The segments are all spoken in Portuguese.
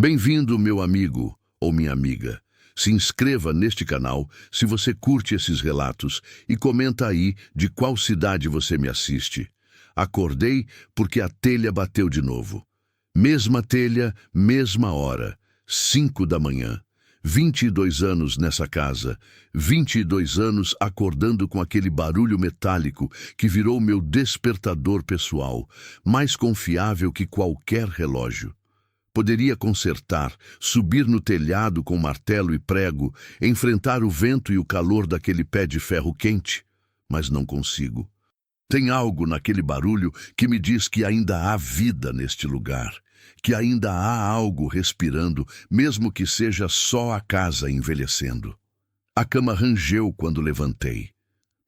Bem-vindo, meu amigo ou minha amiga. Se inscreva neste canal se você curte esses relatos e comenta aí de qual cidade você me assiste. Acordei porque a telha bateu de novo. Mesma telha, mesma hora. 5 da manhã. 22 anos nessa casa. 22 anos acordando com aquele barulho metálico que virou meu despertador pessoal, mais confiável que qualquer relógio. Poderia consertar, subir no telhado com martelo e prego, enfrentar o vento e o calor daquele pé de ferro quente, mas não consigo. Tem algo naquele barulho que me diz que ainda há vida neste lugar, que ainda há algo respirando, mesmo que seja só a casa envelhecendo. A cama rangeu quando levantei.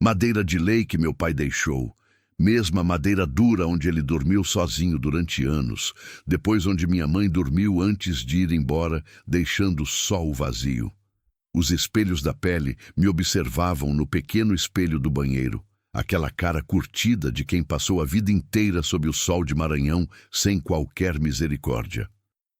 Madeira de lei que meu pai deixou. Mesma madeira dura onde ele dormiu sozinho durante anos, depois onde minha mãe dormiu antes de ir embora, deixando só o vazio. Os espelhos da pele me observavam no pequeno espelho do banheiro, aquela cara curtida de quem passou a vida inteira sob o sol de Maranhão sem qualquer misericórdia.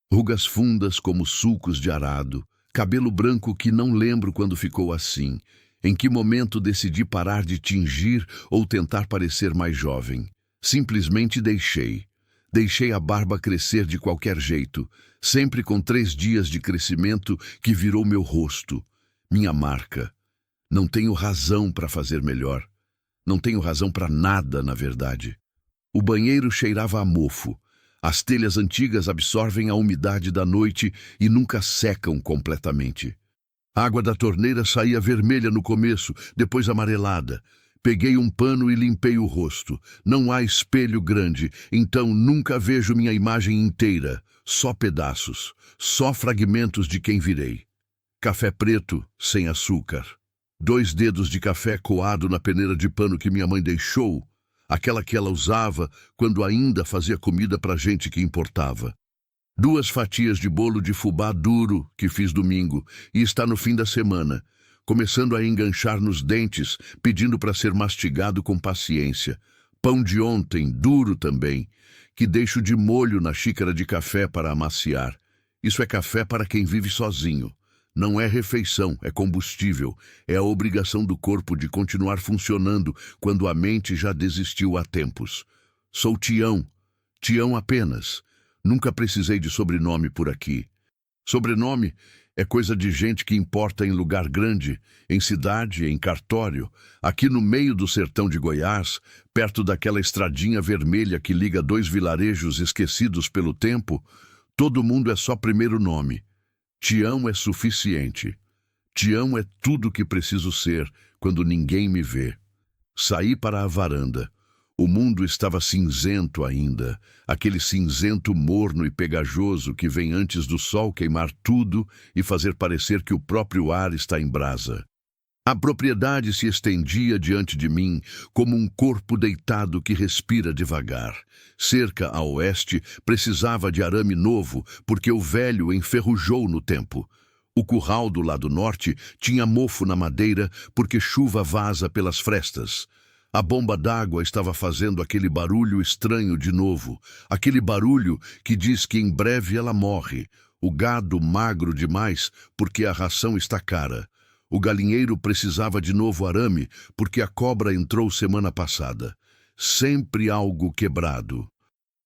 Rugas fundas como sulcos de arado, cabelo branco que não lembro quando ficou assim. Em que momento decidi parar de tingir ou tentar parecer mais jovem? Simplesmente deixei. Deixei a barba crescer de qualquer jeito, sempre com 3 dias de crescimento que virou meu rosto, minha marca. Não tenho razão para fazer melhor. Não tenho razão para nada, na verdade. O banheiro cheirava a mofo. As telhas antigas absorvem a umidade da noite e nunca secam completamente. A água da torneira saía vermelha no começo, depois amarelada. Peguei um pano e limpei o rosto. Não há espelho grande, então nunca vejo minha imagem inteira. Só pedaços, só fragmentos de quem virei. Café preto, sem açúcar. 2 dedos de café coado na peneira de pano que minha mãe deixou, aquela que ela usava quando ainda fazia comida pra gente que importava. 2 fatias de bolo de fubá duro que fiz domingo e está no fim da semana, começando a enganchar nos dentes, pedindo para ser mastigado com paciência. Pão de ontem, duro também, que deixo de molho na xícara de café para amaciar. Isso é café para quem vive sozinho. Não é refeição, é combustível. É a obrigação do corpo de continuar funcionando quando a mente já desistiu há tempos. Sou Tião. Tião apenas. Nunca precisei de sobrenome por aqui. Sobrenome é coisa de gente que importa em lugar grande, em cidade, em cartório. Aqui no meio do sertão de Goiás, perto daquela estradinha vermelha que liga 2 vilarejos esquecidos pelo tempo, todo mundo é só primeiro nome. Tião é suficiente. Tião é tudo que preciso ser quando ninguém me vê. Saí para a varanda. O mundo estava cinzento ainda, aquele cinzento morno e pegajoso que vem antes do sol queimar tudo e fazer parecer que o próprio ar está em brasa. A propriedade se estendia diante de mim como um corpo deitado que respira devagar. Cerca a oeste precisava de arame novo porque o velho enferrujou no tempo. O curral do lado norte tinha mofo na madeira porque chuva vaza pelas frestas. A bomba d'água estava fazendo aquele barulho estranho de novo, aquele barulho que diz que em breve ela morre. O gado magro demais porque a ração está cara. O galinheiro precisava de novo arame porque a cobra entrou semana passada. Sempre algo quebrado.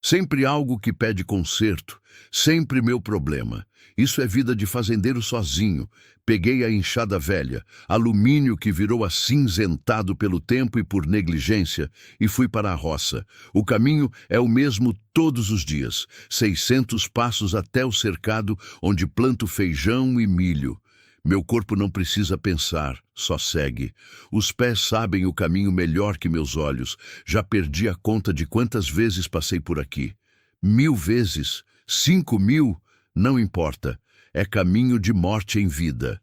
Sempre algo que pede conserto. Sempre meu problema. Isso é vida de fazendeiro sozinho. Peguei a enxada velha, alumínio que virou acinzentado pelo tempo e por negligência, e fui para a roça. O caminho é o mesmo todos os dias, 600 passos até o cercado onde planto feijão e milho. Meu corpo não precisa pensar, só segue. Os pés sabem o caminho melhor que meus olhos. Já perdi a conta de quantas vezes passei por aqui. 1000 vezes, 5000, não importa. É caminho de morte em vida.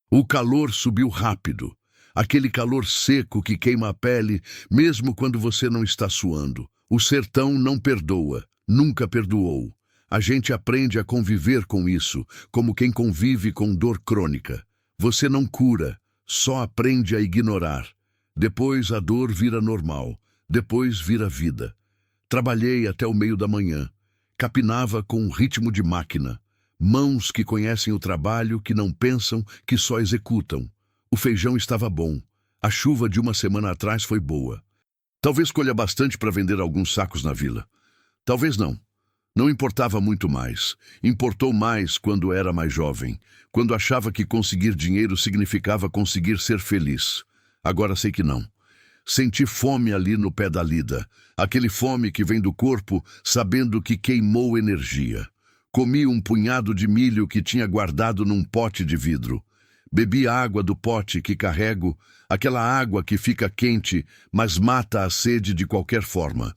O calor subiu rápido. Aquele calor seco que queima a pele, mesmo quando você não está suando. O sertão não perdoa, nunca perdoou. A gente aprende a conviver com isso, como quem convive com dor crônica. Você não cura, só aprende a ignorar. Depois a dor vira normal, depois vira vida. Trabalhei até o meio da manhã. Capinava com um ritmo de máquina. Mãos que conhecem o trabalho, que não pensam, que só executam. O feijão estava bom. A chuva de uma semana atrás foi boa. Talvez colha bastante para vender alguns sacos na vila. Talvez não. Não importava muito mais. Importou mais quando era mais jovem, quando achava que conseguir dinheiro significava conseguir ser feliz. Agora sei que não. Senti fome ali no pé da lida, aquele fome que vem do corpo sabendo que queimou energia. Comi um punhado de milho que tinha guardado num pote de vidro. Bebi a água do pote que carrego, aquela água que fica quente, mas mata a sede de qualquer forma.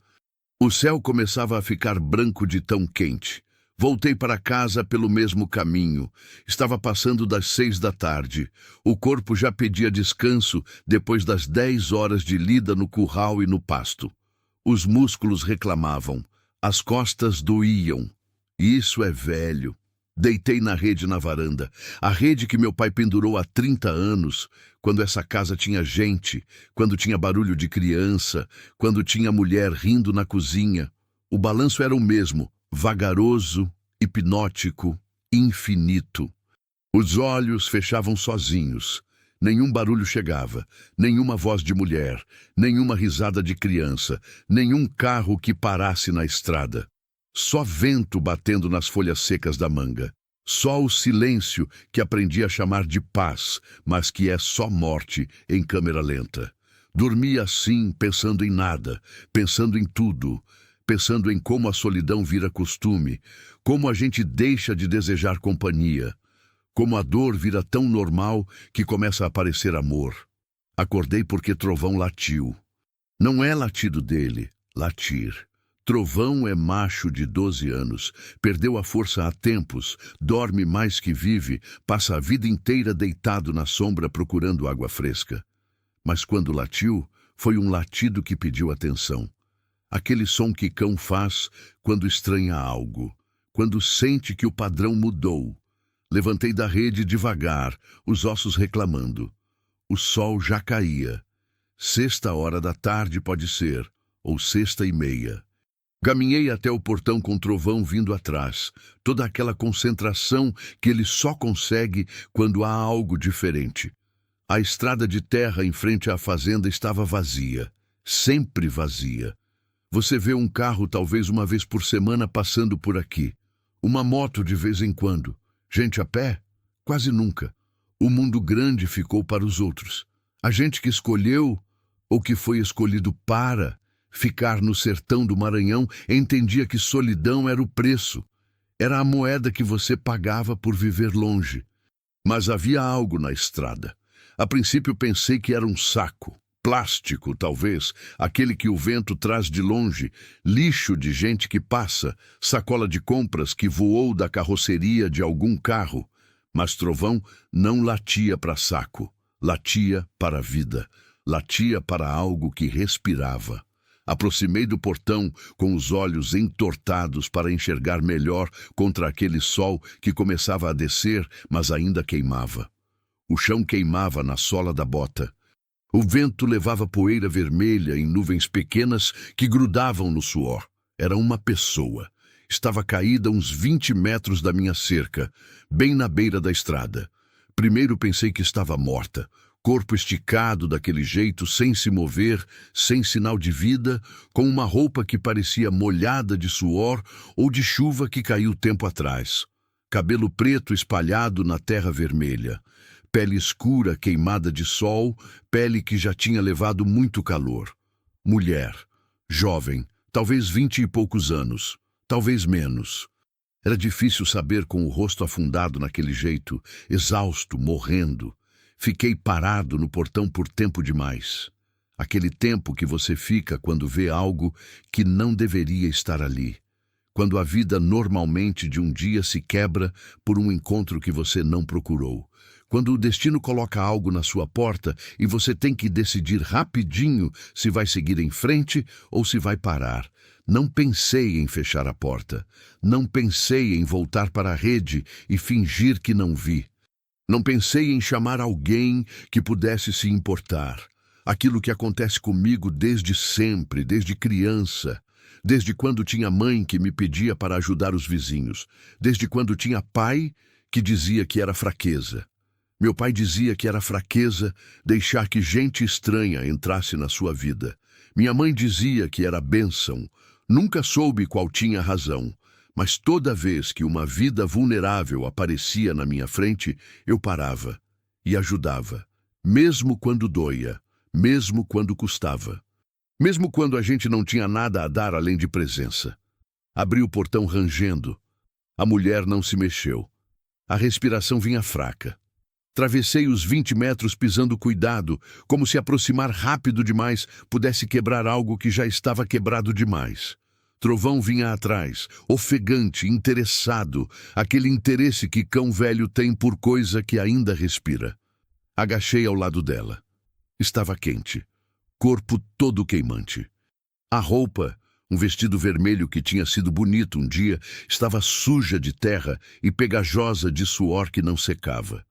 O céu começava a ficar branco de tão quente. Voltei para casa pelo mesmo caminho. Estava passando das 6 da tarde. O corpo já pedia descanso depois das 10 horas de lida no curral e no pasto. Os músculos reclamavam. As costas doíam. Isso é velho. Deitei na rede na varanda. A rede que meu pai pendurou há 30 anos, quando essa casa tinha gente, quando tinha barulho de criança, quando tinha mulher rindo na cozinha. O balanço era o mesmo, vagaroso, hipnótico, infinito. Os olhos fechavam sozinhos. Nenhum barulho chegava, nenhuma voz de mulher, nenhuma risada de criança, nenhum carro que parasse na estrada. Só vento batendo nas folhas secas da manga. Só o silêncio que aprendi a chamar de paz, mas que é só morte em câmera lenta. Dormi assim, pensando em nada, pensando em tudo, pensando em como a solidão vira costume, como a gente deixa de desejar companhia, como a dor vira tão normal que começa a aparecer amor. Acordei porque Trovão latiu. Não é latido dele, latir. Trovão é macho de 12 anos, perdeu a força há tempos, dorme mais que vive, passa a vida inteira deitado na sombra procurando água fresca. Mas quando latiu, foi um latido que pediu atenção. Aquele som que cão faz quando estranha algo, quando sente que o padrão mudou. Levantei da rede devagar, os ossos reclamando. O sol já caía. 6 da tarde pode ser, ou 6h30. Caminhei até o portão com Trovão vindo atrás, toda aquela concentração que ele só consegue quando há algo diferente. A estrada de terra em frente à fazenda estava vazia, sempre vazia. Você vê um carro talvez uma vez por semana passando por aqui, uma moto de vez em quando, gente a pé, quase nunca. O mundo grande ficou para os outros. A gente que escolheu, ou que foi escolhido para ficar no sertão do Maranhão, entendia que solidão era o preço. Era a moeda que você pagava por viver longe. Mas havia algo na estrada. A princípio pensei que era um saco. Plástico, talvez, aquele que o vento traz de longe, lixo de gente que passa, sacola de compras que voou da carroceria de algum carro. Mas Trovão não latia para saco, latia para a vida, latia para algo que respirava. Aproximei do portão com os olhos entortados para enxergar melhor contra aquele sol que começava a descer, mas ainda queimava. O chão queimava na sola da bota. O vento levava poeira vermelha em nuvens pequenas que grudavam no suor. Era uma pessoa. Estava caída uns 20 metros da minha cerca, bem na beira da estrada. Primeiro pensei que estava morta. Corpo esticado daquele jeito, sem se mover, sem sinal de vida, com uma roupa que parecia molhada de suor ou de chuva que caiu tempo atrás. Cabelo preto espalhado na terra vermelha. Pele escura queimada de sol, pele que já tinha levado muito calor. Mulher, jovem, talvez 20 e poucos anos, talvez menos. Era difícil saber com o rosto afundado naquele jeito, exausto, morrendo. Fiquei parado no portão por tempo demais. Aquele tempo que você fica quando vê algo que não deveria estar ali. Quando a vida normalmente de um dia se quebra por um encontro que você não procurou. Quando o destino coloca algo na sua porta e você tem que decidir rapidinho se vai seguir em frente ou se vai parar. Não pensei em fechar a porta. Não pensei em voltar para a rede e fingir que não vi. Não pensei em chamar alguém que pudesse se importar. Aquilo que acontece comigo desde sempre, desde criança. desde quando tinha mãe que me pedia para ajudar os vizinhos, desde quando tinha pai que dizia que era fraqueza. Meu pai dizia que era fraqueza deixar que gente estranha entrasse na sua vida. Minha mãe dizia que era bênção. Nunca soube qual tinha razão, mas toda vez que uma vida vulnerável aparecia na minha frente, eu parava e ajudava, mesmo quando doía, mesmo quando custava, mesmo quando a gente não tinha nada a dar além de presença. Abri o portão rangendo. A mulher não se mexeu. A respiração vinha fraca. Travessei os 20 metros pisando cuidado, como se aproximar rápido demais pudesse quebrar algo que já estava quebrado demais. Trovão vinha atrás, ofegante, interessado, aquele interesse que cão velho tem por coisa que ainda respira. Agachei ao lado dela. Estava quente, corpo todo queimante. A roupa, um vestido vermelho que tinha sido bonito um dia, estava suja de terra e pegajosa de suor que não secava.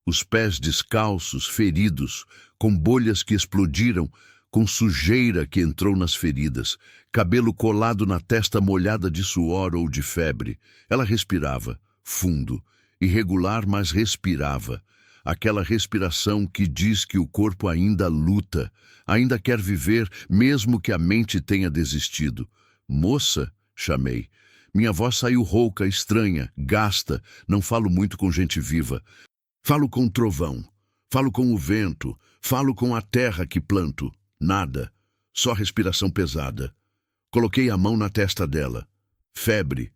Os pés descalços, feridos, com bolhas que explodiram, com sujeira que entrou nas feridas, cabelo colado na testa molhada de suor ou de febre. Ela respirava, fundo, irregular, mas respirava. Aquela respiração que diz que o corpo ainda luta, ainda quer viver, mesmo que a mente tenha desistido. Moça, chamei. Minha voz saiu rouca, estranha, gasta. Não falo muito com gente viva. Falo com o trovão, falo com o vento, falo com a terra que planto. Nada, só respiração pesada. Coloquei a mão na testa dela. Febre.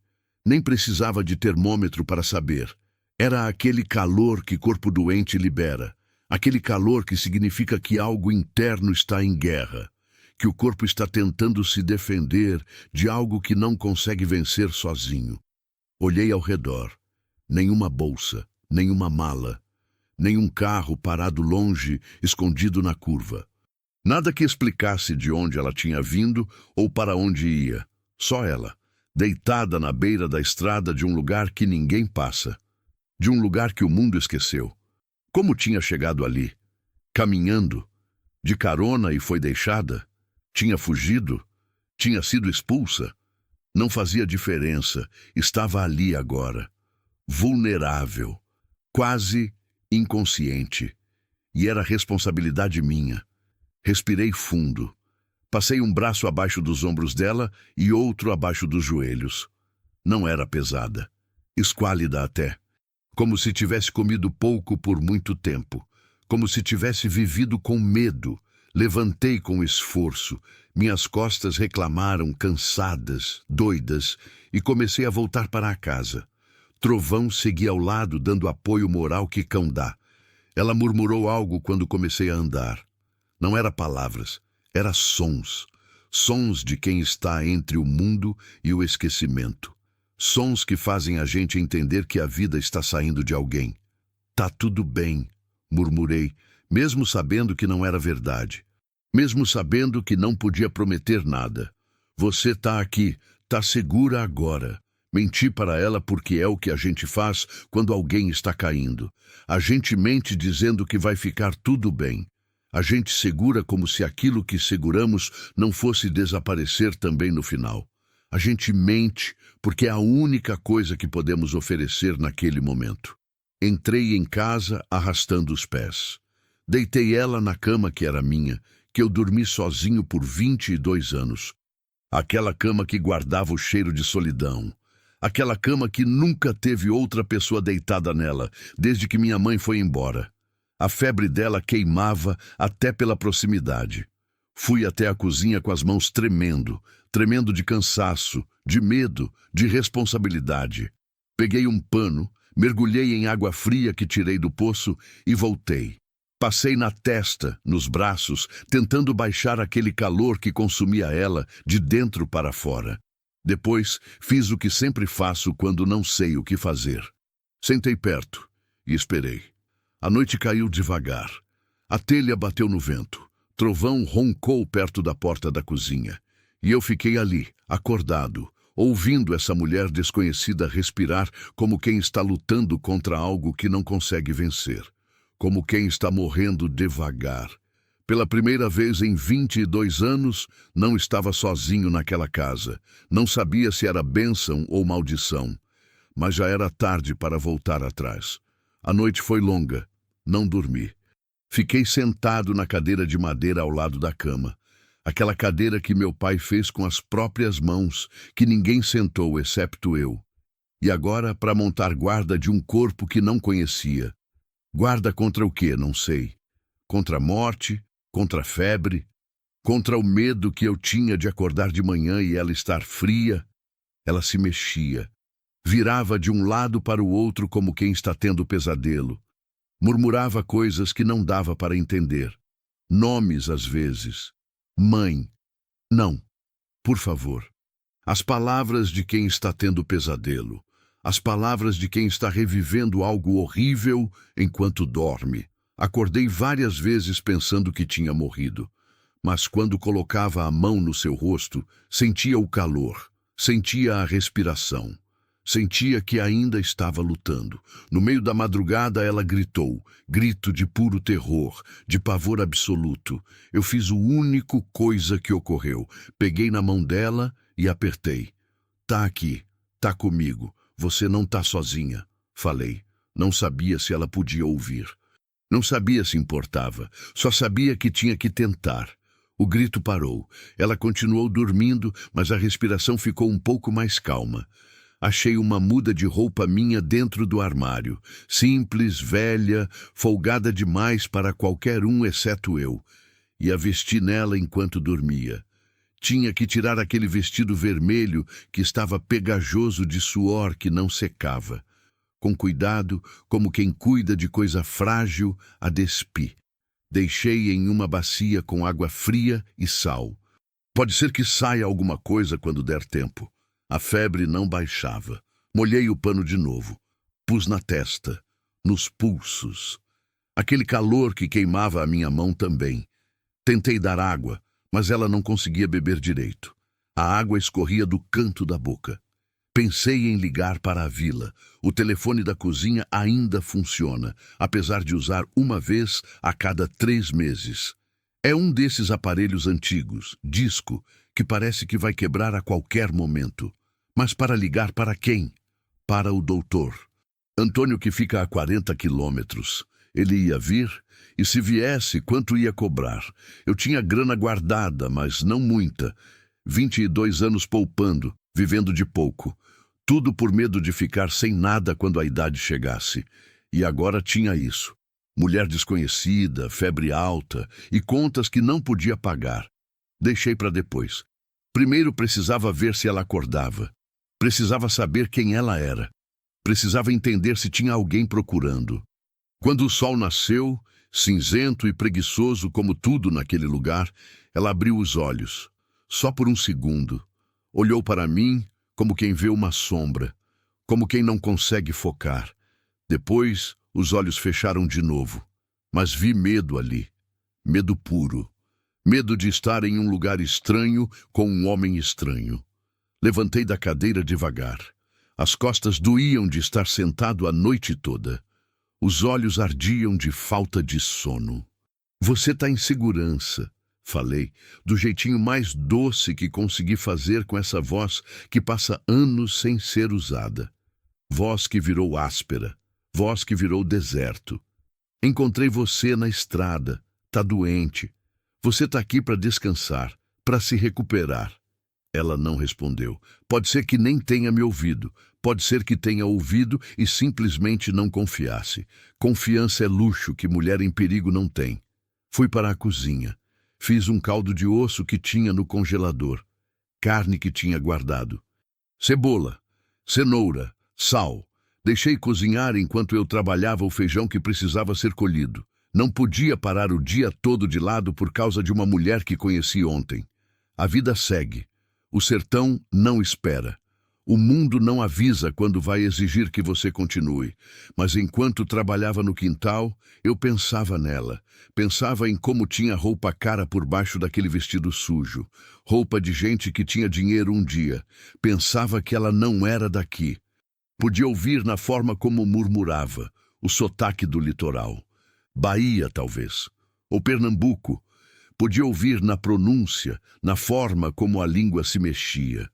Nem precisava de termômetro para saber. Era aquele calor que corpo doente libera. Aquele calor que significa que algo interno está em guerra. Que o corpo está tentando se defender de algo que não consegue vencer sozinho. Olhei ao redor. Nenhuma bolsa, nenhuma mala, nenhum carro parado longe, escondido na curva. Nada que explicasse de onde ela tinha vindo ou para onde ia. Só ela, deitada na beira da estrada de um lugar que ninguém passa. De um lugar que o mundo esqueceu. Como tinha chegado ali? Caminhando? De carona e foi deixada? Tinha fugido? Tinha sido expulsa? Não fazia diferença. Estava ali agora. Vulnerável. Quase inconsciente. E era responsabilidade minha. Respirei fundo. Passei um braço abaixo dos ombros dela e outro abaixo dos joelhos. Não era pesada. Esquálida até. Como se tivesse comido pouco por muito tempo. Como se tivesse vivido com medo. Levantei com esforço. Minhas costas reclamaram, cansadas, doidas, e comecei a voltar para a casa. Trovão seguia ao lado, dando apoio moral que cão dá. Ela murmurou algo quando comecei a andar. Não era palavras, era sons. Sons de quem está entre o mundo e o esquecimento. Sons que fazem a gente entender que a vida está saindo de alguém. Tá tudo bem, murmurei, mesmo sabendo que não era verdade. Mesmo sabendo que não podia prometer nada. Você tá aqui, tá segura agora. Menti para ela porque é o que a gente faz quando alguém está caindo. A gente mente dizendo que vai ficar tudo bem. A gente segura como se aquilo que seguramos não fosse desaparecer também no final. A gente mente porque é a única coisa que podemos oferecer naquele momento. Entrei em casa arrastando os pés. Deitei ela na cama que era minha, que eu dormi sozinho por 22 anos. Aquela cama que guardava o cheiro de solidão. Aquela cama que nunca teve outra pessoa deitada nela, desde que minha mãe foi embora. A febre dela queimava até pela proximidade. Fui até a cozinha com as mãos tremendo, tremendo de cansaço, de medo, de responsabilidade. Peguei um pano, mergulhei em água fria que tirei do poço e voltei. Passei na testa, nos braços, tentando baixar aquele calor que consumia ela de dentro para fora. Depois, fiz o que sempre faço quando não sei o que fazer. Sentei perto e esperei. A noite caiu devagar. A telha bateu no vento. Trovão roncou perto da porta da cozinha. E eu fiquei ali, acordado, ouvindo essa mulher desconhecida respirar como quem está lutando contra algo que não consegue vencer. Como quem está morrendo devagar. Pela primeira vez em 22 anos, não estava sozinho naquela casa. Não sabia se era bênção ou maldição. Mas já era tarde para voltar atrás. A noite foi longa. Não dormi. Fiquei sentado na cadeira de madeira ao lado da cama. Aquela cadeira que meu pai fez com as próprias mãos, que ninguém sentou excepto eu. E agora para montar guarda de um corpo que não conhecia. Guarda contra o quê? Não sei. Contra a morte, contra a febre, contra o medo que eu tinha de acordar de manhã e ela estar fria. Ela se mexia. Virava de um lado para o outro como quem está tendo pesadelo. Murmurava coisas que não dava para entender. Nomes às vezes. Mãe. Não. Por favor. As palavras de quem está tendo pesadelo. As palavras de quem está revivendo algo horrível enquanto dorme. Acordei várias vezes pensando que tinha morrido. Mas quando colocava a mão no seu rosto, sentia o calor, sentia a respiração. Sentia que ainda estava lutando. No meio da madrugada ela gritou, grito de puro terror, de pavor absoluto. Eu fiz o único coisa que ocorreu. Peguei na mão dela e apertei. Tá aqui, tá comigo, você não tá sozinha, falei. Não sabia se ela podia ouvir. Não sabia se importava, só sabia que tinha que tentar. O grito parou. Ela continuou dormindo, mas a respiração ficou um pouco mais calma. Achei uma muda de roupa minha dentro do armário. Simples, velha, folgada demais para qualquer um exceto eu. E a vesti nela enquanto dormia. Tinha que tirar aquele vestido vermelho que estava pegajoso de suor que não secava. Com cuidado, como quem cuida de coisa frágil, a despi. Deixei em uma bacia com água fria e sal. Pode ser que saia alguma coisa quando der tempo. A febre não baixava. Molhei o pano de novo. Pus na testa, nos pulsos. Aquele calor que queimava a minha mão também. Tentei dar água, mas ela não conseguia beber direito. A água escorria do canto da boca. Pensei em ligar para a vila. O telefone da cozinha ainda funciona, apesar de usar uma vez a cada 3 meses. É um desses aparelhos antigos, disco, que parece que vai quebrar a qualquer momento. Mas para ligar para quem? Para o doutor. Antônio, que fica a 40 quilômetros. Ele ia vir? E se viesse, quanto ia cobrar? Eu tinha grana guardada, mas não muita. 22 anos poupando, vivendo de pouco. Tudo por medo de ficar sem nada quando a idade chegasse. E agora tinha isso. Mulher desconhecida, febre alta e contas que não podia pagar. Deixei para depois. Primeiro precisava ver se ela acordava. Precisava saber quem ela era. Precisava entender se tinha alguém procurando. Quando o sol nasceu, cinzento e preguiçoso como tudo naquele lugar, ela abriu os olhos. Só por um segundo. Olhou para mim como quem vê uma sombra, como quem não consegue focar. Depois, os olhos fecharam de novo. Mas vi medo ali. Medo puro. Medo de estar em um lugar estranho com um homem estranho. Levantei da cadeira devagar. As costas doíam de estar sentado a noite toda. Os olhos ardiam de falta de sono. Você está em segurança, falei, do jeitinho mais doce que consegui fazer com essa voz que passa anos sem ser usada. Voz que virou áspera, voz que virou deserto. Encontrei você na estrada, tá doente. Você está aqui para descansar, para se recuperar. Ela não respondeu. Pode ser que nem tenha me ouvido. Pode ser que tenha ouvido e simplesmente não confiasse. Confiança é luxo que mulher em perigo não tem. Fui para a cozinha. Fiz um caldo de osso que tinha no congelador. Carne que tinha guardado. Cebola, cenoura, sal. Deixei cozinhar enquanto eu trabalhava o feijão que precisava ser colhido. Não podia parar o dia todo de lado por causa de uma mulher que conheci ontem. A vida segue. O sertão não espera. O mundo não avisa quando vai exigir que você continue. Mas enquanto trabalhava no quintal, eu pensava nela. Pensava em como tinha roupa cara por baixo daquele vestido sujo. Roupa de gente que tinha dinheiro um dia. Pensava que ela não era daqui. Podia ouvir na forma como murmurava. O sotaque do litoral. Bahia, talvez. Ou Pernambuco. Podia ouvir na pronúncia, na forma como a língua se mexia.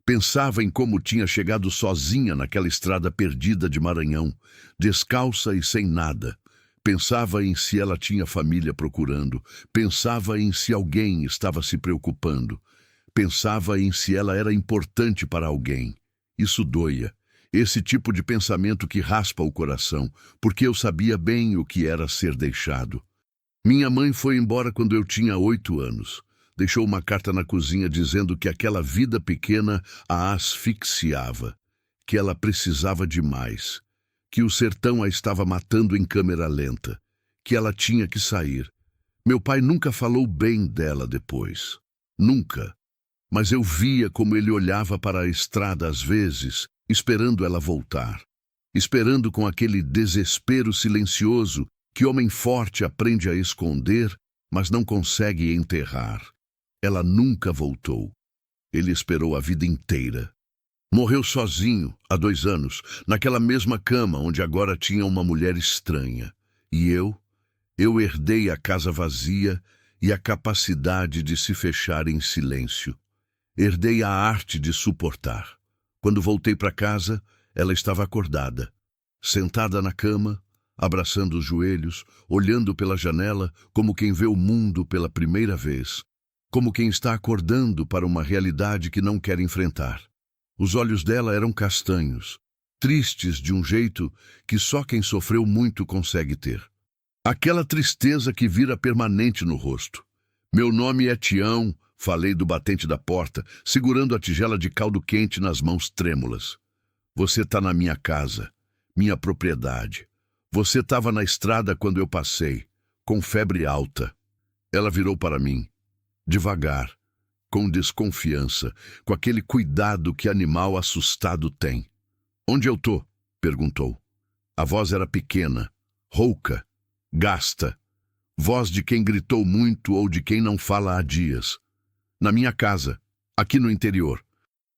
Pensava em como tinha chegado sozinha naquela estrada perdida de Maranhão, descalça e sem nada. Pensava em se ela tinha família procurando. Pensava em se alguém estava se preocupando. Pensava em se ela era importante para alguém. Isso doía. Esse tipo de pensamento que raspa o coração, porque eu sabia bem o que era ser deixado. Minha mãe foi embora quando eu tinha 8 anos. Deixou uma carta na cozinha dizendo que aquela vida pequena a asfixiava, que ela precisava de mais, que o sertão a estava matando em câmera lenta, que ela tinha que sair. Meu pai nunca falou bem dela depois. Nunca. Mas eu via como ele olhava para a estrada às vezes, esperando ela voltar. Esperando com aquele desespero silencioso que homem forte aprende a esconder, mas não consegue enterrar. Ela nunca voltou. Ele esperou a vida inteira. Morreu sozinho, há 2 anos, naquela mesma cama onde agora tinha uma mulher estranha. E eu herdei a casa vazia e a capacidade de se fechar em silêncio. Herdei a arte de suportar. Quando voltei para casa, ela estava acordada, sentada na cama, abraçando os joelhos, olhando pela janela como quem vê o mundo pela primeira vez, como quem está acordando para uma realidade que não quer enfrentar. Os olhos dela eram castanhos, tristes de um jeito que só quem sofreu muito consegue ter. Aquela tristeza que vira permanente no rosto. Meu nome é Tião, falei do batente da porta, segurando a tigela de caldo quente nas mãos trêmulas. Você está na minha casa, minha propriedade. Você estava na estrada quando eu passei, com febre alta. Ela virou para mim, devagar, com desconfiança, com aquele cuidado que animal assustado tem. Onde eu tô? Perguntou. A voz era pequena, rouca, gasta. Voz de quem gritou muito ou de quem não fala há dias. Na minha casa, aqui no interior.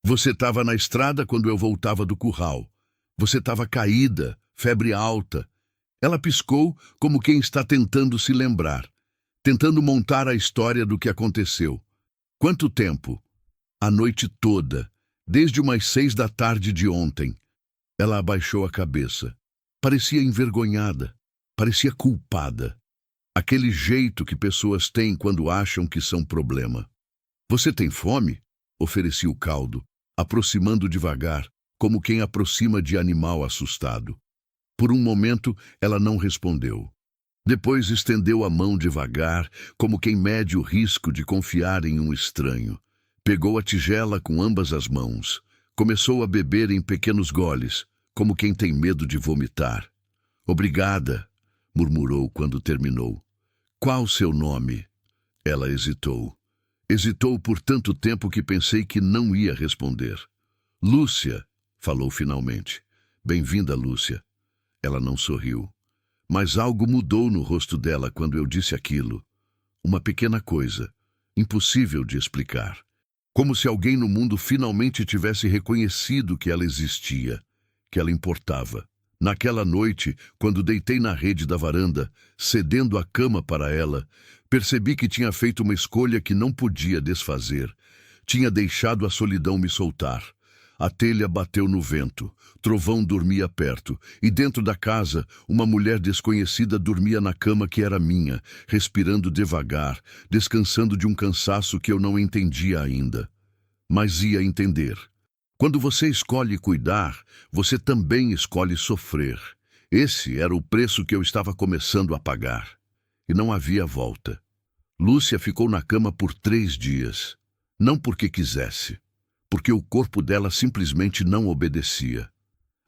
Você estava na estrada quando eu voltava do curral. Você estava caída, febre alta. Ela piscou como quem está tentando se lembrar, tentando montar a história do que aconteceu. Quanto tempo? A noite toda, desde umas 6 da tarde de ontem. Ela abaixou a cabeça. Parecia envergonhada, parecia culpada. Aquele jeito que pessoas têm quando acham que são problema. Você tem fome? Ofereci o caldo, aproximando devagar, como quem aproxima de animal assustado. Por um momento, ela não respondeu. Depois estendeu a mão devagar, como quem mede o risco de confiar em um estranho. Pegou a tigela com ambas as mãos. Começou a beber em pequenos goles, como quem tem medo de vomitar. Obrigada, murmurou quando terminou. Qual seu nome? Ela hesitou. Hesitou por tanto tempo que pensei que não ia responder. Lúcia, falou finalmente. Bem-vinda, Lúcia. Ela não sorriu. Mas algo mudou no rosto dela quando eu disse aquilo. Uma pequena coisa, impossível de explicar. Como se alguém no mundo finalmente tivesse reconhecido que ela existia, que ela importava. Naquela noite, quando deitei na rede da varanda, cedendo a cama para ela, percebi que tinha feito uma escolha que não podia desfazer. Tinha deixado a solidão me soltar. A telha bateu no vento, trovão dormia perto, e dentro da casa, uma mulher desconhecida dormia na cama que era minha, respirando devagar, descansando de um cansaço que eu não entendia ainda. Mas ia entender. Quando você escolhe cuidar, você também escolhe sofrer. Esse era o preço que eu estava começando a pagar. E não havia volta. Lúcia ficou na cama por 3 dias. Não porque quisesse. Porque o corpo dela simplesmente não obedecia.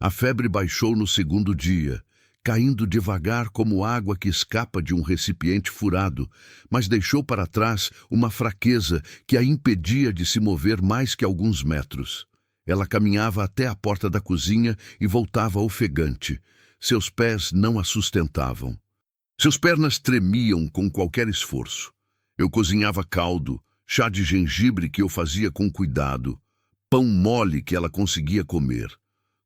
A febre baixou no 2º dia, caindo devagar como água que escapa de um recipiente furado, mas deixou para trás uma fraqueza que a impedia de se mover mais que alguns metros. Ela caminhava até a porta da cozinha e voltava ofegante. Seus pés não a sustentavam. Suas pernas tremiam com qualquer esforço. Eu cozinhava caldo, chá de gengibre que eu fazia com cuidado, pão mole que ela conseguia comer.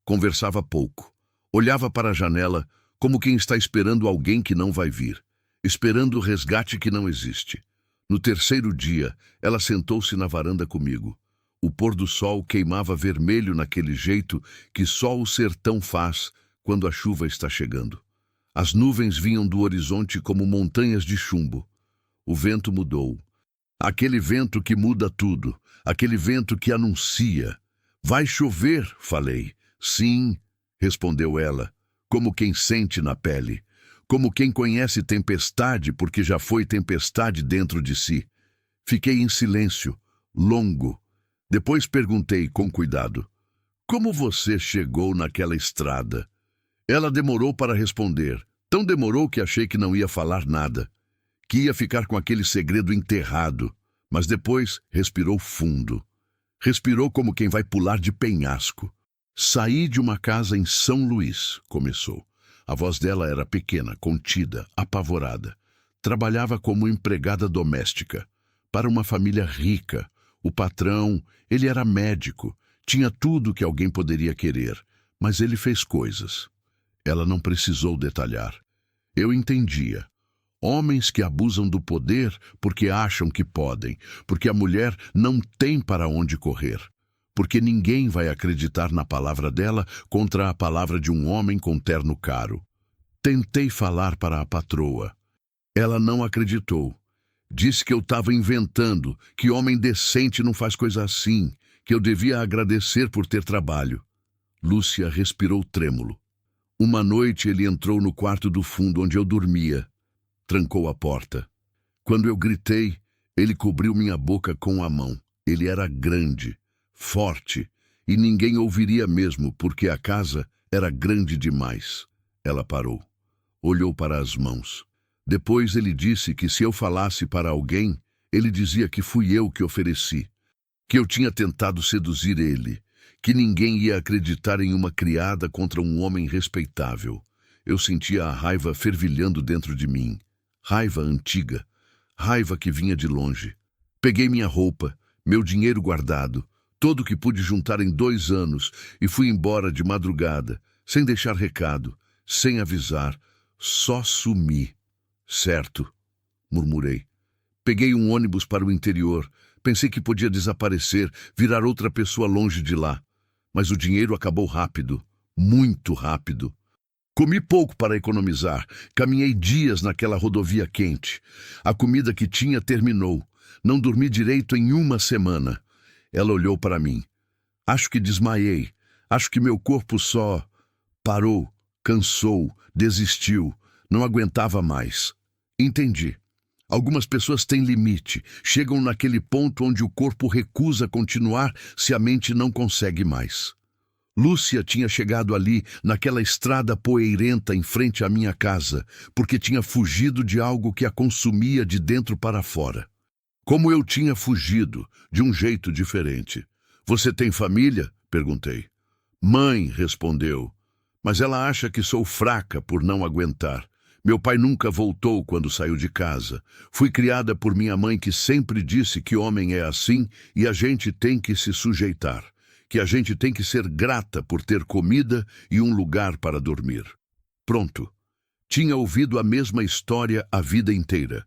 Conversava pouco. Olhava para a janela como quem está esperando alguém que não vai vir, esperando o resgate que não existe. No terceiro dia, ela sentou-se na varanda comigo. O pôr do sol queimava vermelho naquele jeito que só o sertão faz quando a chuva está chegando. As nuvens vinham do horizonte como montanhas de chumbo. O vento mudou. Aquele vento que muda tudo, aquele vento que anuncia. Vai chover, falei. Sim, respondeu ela, como quem sente na pele, como quem conhece tempestade porque já foi tempestade dentro de si. Fiquei em silêncio, longo. Depois perguntei com cuidado: como você chegou naquela estrada? Ela demorou para responder. Tão demorou que achei que não ia falar nada, que ia ficar com aquele segredo enterrado, mas depois respirou fundo. Respirou como quem vai pular de penhasco. Saí de uma casa em São Luís, começou. A voz dela era pequena, contida, apavorada. Trabalhava como empregada doméstica, para uma família rica. O patrão, ele era médico, tinha tudo que alguém poderia querer, mas ele fez coisas. Ela não precisou detalhar. Eu entendia. Homens que abusam do poder porque acham que podem, porque a mulher não tem para onde correr, porque ninguém vai acreditar na palavra dela contra a palavra de um homem com terno caro. Tentei falar para a patroa. Ela não acreditou. Disse que eu estava inventando, que homem decente não faz coisa assim, que eu devia agradecer por ter trabalho. Lúcia respirou trêmulo. Uma noite ele entrou no quarto do fundo onde eu dormia. Trancou a porta. Quando eu gritei, ele cobriu minha boca com a mão. Ele era grande, forte, e ninguém ouviria mesmo, porque a casa era grande demais. Ela parou. Olhou para as mãos. Depois ele disse que se eu falasse para alguém, ele dizia que fui eu que ofereci, que eu tinha tentado seduzir ele, que ninguém ia acreditar em uma criada contra um homem respeitável. Eu sentia a raiva fervilhando dentro de mim. Raiva antiga, raiva que vinha de longe. Peguei minha roupa, meu dinheiro guardado, todo o que pude juntar em 2 anos, e fui embora de madrugada, sem deixar recado, sem avisar, só sumi. Certo, murmurei. Peguei um ônibus para o interior, pensei que podia desaparecer, virar outra pessoa longe de lá. Mas o dinheiro acabou rápido, muito rápido. Comi pouco para economizar, caminhei dias naquela rodovia quente. A comida que tinha terminou, não dormi direito em 1 semana. Ela olhou para mim. Acho que desmaiei, acho que meu corpo só parou, cansou, desistiu, não aguentava mais. Entendi. Algumas pessoas têm limite, chegam naquele ponto onde o corpo recusa continuar se a mente não consegue mais. Lúcia tinha chegado ali, naquela estrada poeirenta em frente à minha casa, porque tinha fugido de algo que a consumia de dentro para fora. Como eu tinha fugido, de um jeito diferente. Você tem família? Perguntei. Mãe, respondeu. Mas ela acha que sou fraca por não aguentar. Meu pai nunca voltou quando saiu de casa. Fui criada por minha mãe que sempre disse que homem é assim e a gente tem que se sujeitar, que a gente tem que ser grata por ter comida e um lugar para dormir. Pronto. Tinha ouvido a mesma história a vida inteira.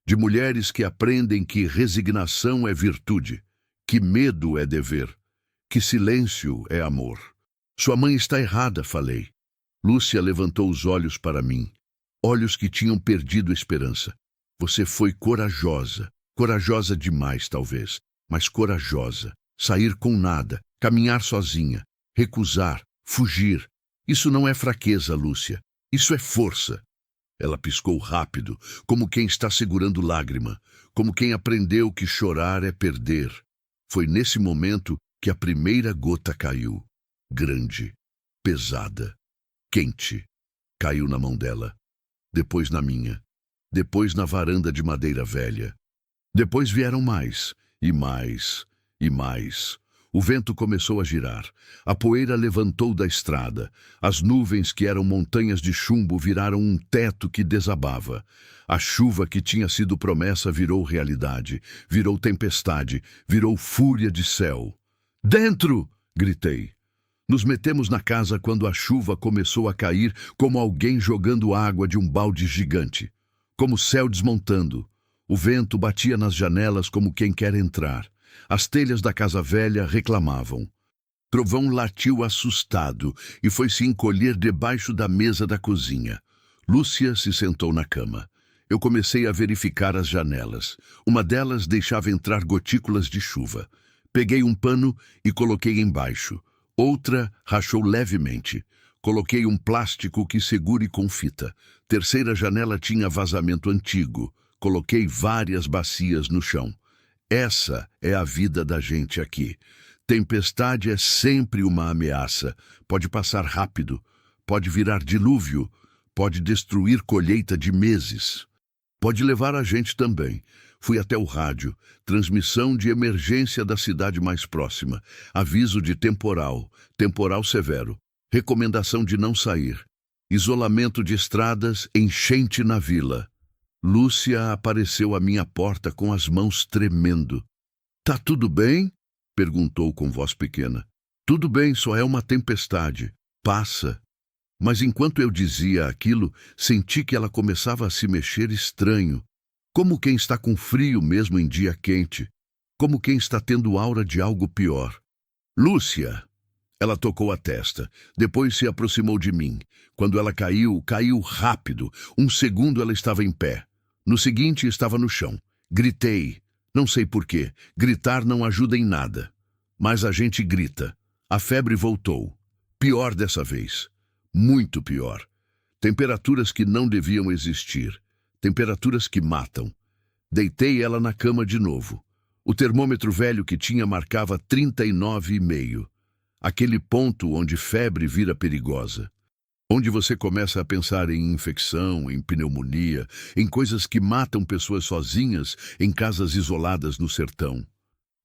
De mulheres que aprendem que resignação é virtude, que medo é dever, que silêncio é amor. Sua mãe está errada, falei. Lúcia levantou os olhos para mim. Olhos que tinham perdido esperança. Você foi corajosa. Corajosa demais, talvez, mas corajosa. Sair com nada, caminhar sozinha, recusar, fugir. Isso não é fraqueza, Lúcia. Isso é força. Ela piscou rápido, como quem está segurando lágrima, como quem aprendeu que chorar é perder. Foi nesse momento que a primeira gota caiu. Grande, pesada, quente. Caiu na mão dela. Depois na minha, depois na varanda de madeira velha. Depois vieram mais, e mais, e mais. O vento começou a girar, a poeira levantou da estrada, as nuvens que eram montanhas de chumbo viraram um teto que desabava. A chuva que tinha sido promessa virou realidade, virou tempestade, virou fúria de céu. Dentro! Gritei. Nos metemos na casa quando a chuva começou a cair como alguém jogando água de um balde gigante. Como o céu desmontando. O vento batia nas janelas como quem quer entrar. As telhas da casa velha reclamavam. Trovão latiu assustado e foi se encolher debaixo da mesa da cozinha. Lúcia se sentou na cama. Eu comecei a verificar as janelas. Uma delas deixava entrar gotículas de chuva. Peguei um pano e coloquei embaixo. Outra rachou levemente. Coloquei um plástico que segure com fita. Terceira janela tinha vazamento antigo. Coloquei várias bacias no chão. Essa é a vida da gente aqui. Tempestade é sempre uma ameaça. Pode passar rápido, pode virar dilúvio, pode destruir colheita de meses. Pode levar a gente também. Fui até o rádio, transmissão de emergência da cidade mais próxima, aviso de temporal, temporal severo, recomendação de não sair, isolamento de estradas, enchente na vila. Lúcia apareceu à minha porta com as mãos tremendo. "Tá tudo bem?" perguntou com voz pequena. "Tudo bem, só é uma tempestade. Passa." Mas enquanto eu dizia aquilo, senti que ela começava a se mexer estranho, como quem está com frio mesmo em dia quente, como quem está tendo aura de algo pior. "Lúcia!" Ela tocou a testa, depois se aproximou de mim. Quando ela caiu, caiu rápido. Um segundo ela estava em pé. No seguinte, estava no chão. Gritei. Não sei porquê. Gritar não ajuda em nada. Mas a gente grita. A febre voltou. Pior dessa vez. Muito pior. Temperaturas que não deviam existir. Temperaturas que matam. Deitei ela na cama de novo. O termômetro velho que tinha marcava 39,5. Aquele ponto onde febre vira perigosa. Onde você começa a pensar em infecção, em pneumonia, em coisas que matam pessoas sozinhas em casas isoladas no sertão.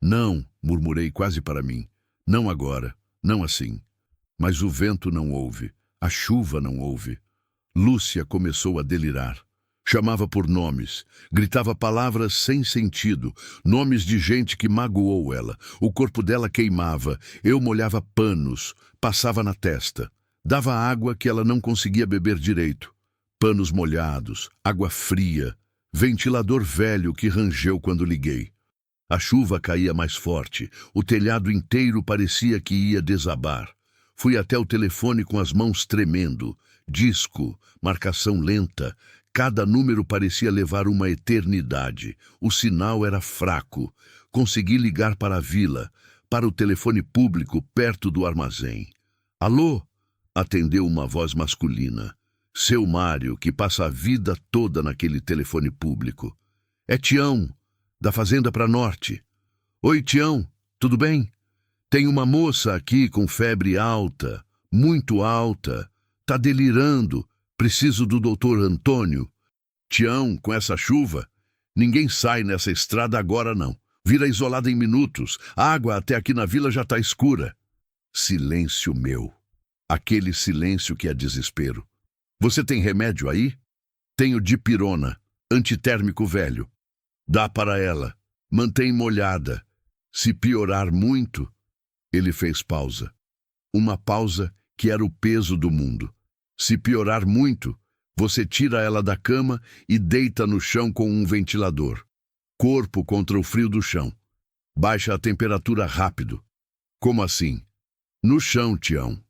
"Não", murmurei quase para mim. "Não agora, não assim." Mas o vento não ouve, a chuva não ouve. Lúcia começou a delirar. Chamava por nomes, gritava palavras sem sentido, nomes de gente que magoou ela. O corpo dela queimava, eu molhava panos, passava na testa. Dava água que ela não conseguia beber direito. Panos molhados, água fria, ventilador velho que rangeu quando liguei. A chuva caía mais forte, o telhado inteiro parecia que ia desabar. Fui até o telefone com as mãos tremendo. Disco, marcação lenta. Cada número parecia levar uma eternidade. O sinal era fraco. Consegui ligar para a vila, para o telefone público perto do armazém. "Alô?" atendeu uma voz masculina. Seu Mário, que passa a vida toda naquele telefone público. "É Tião, da Fazenda para Norte." "Oi, Tião, tudo bem? Tem uma moça aqui com febre alta, muito alta. Tá delirando. Preciso do doutor Antônio." "Tião, com essa chuva, ninguém sai nessa estrada agora não. Vira isolada em minutos. A água até aqui na vila já tá escura." Silêncio meu. Aquele silêncio que é desespero. "Você tem remédio aí?" "Tenho dipirona, antitérmico velho." "Dá para ela. Mantém molhada. Se piorar muito..." Ele fez pausa. Uma pausa que era o peso do mundo. "Se piorar muito, você tira ela da cama e deita no chão com um ventilador. Corpo contra o frio do chão. Baixa a temperatura rápido." "Como assim?" "No chão, Tião.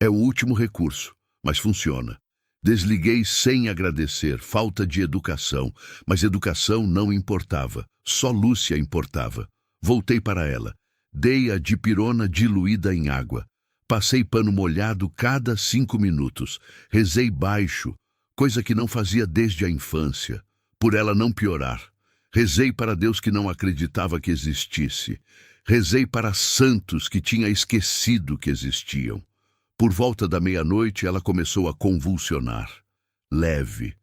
É o último recurso, mas funciona." Desliguei sem agradecer, falta de educação, mas educação não importava, só Lúcia importava. Voltei para ela. Dei a dipirona diluída em água. Passei pano molhado cada 5 minutos. Rezei baixo, coisa que não fazia desde a infância, por ela não piorar. Rezei para Deus que não acreditava que existisse. Rezei para santos que tinha esquecido que existiam. Por volta da meia-noite, ela começou a convulsionar. Leve.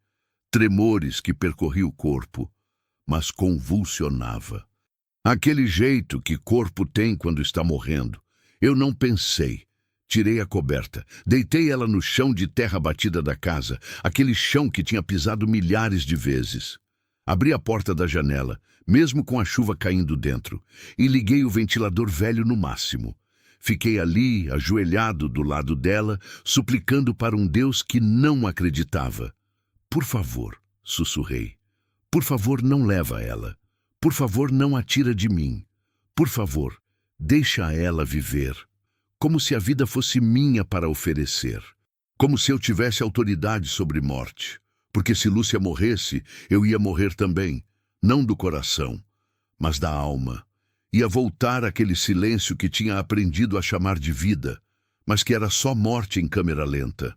Tremores que percorriam o corpo, mas convulsionava. Aquele jeito que corpo tem quando está morrendo. Eu não pensei. Tirei a coberta. Deitei ela no chão de terra batida da casa, aquele chão que tinha pisado milhares de vezes. Abri a porta da janela, mesmo com a chuva caindo dentro, e liguei o ventilador velho no máximo. Fiquei ali, ajoelhado do lado dela, suplicando para um Deus que não acreditava. "Por favor", sussurrei. Por favor, não leva ela. Por favor, não a tira de mim. Por favor, deixa ela viver. Como se a vida fosse minha para oferecer. Como se eu tivesse autoridade sobre morte. Porque se Lúcia morresse, eu ia morrer também. Não do coração, mas da alma. Ia voltar àquele silêncio que tinha aprendido a chamar de vida, mas que era só morte em câmera lenta.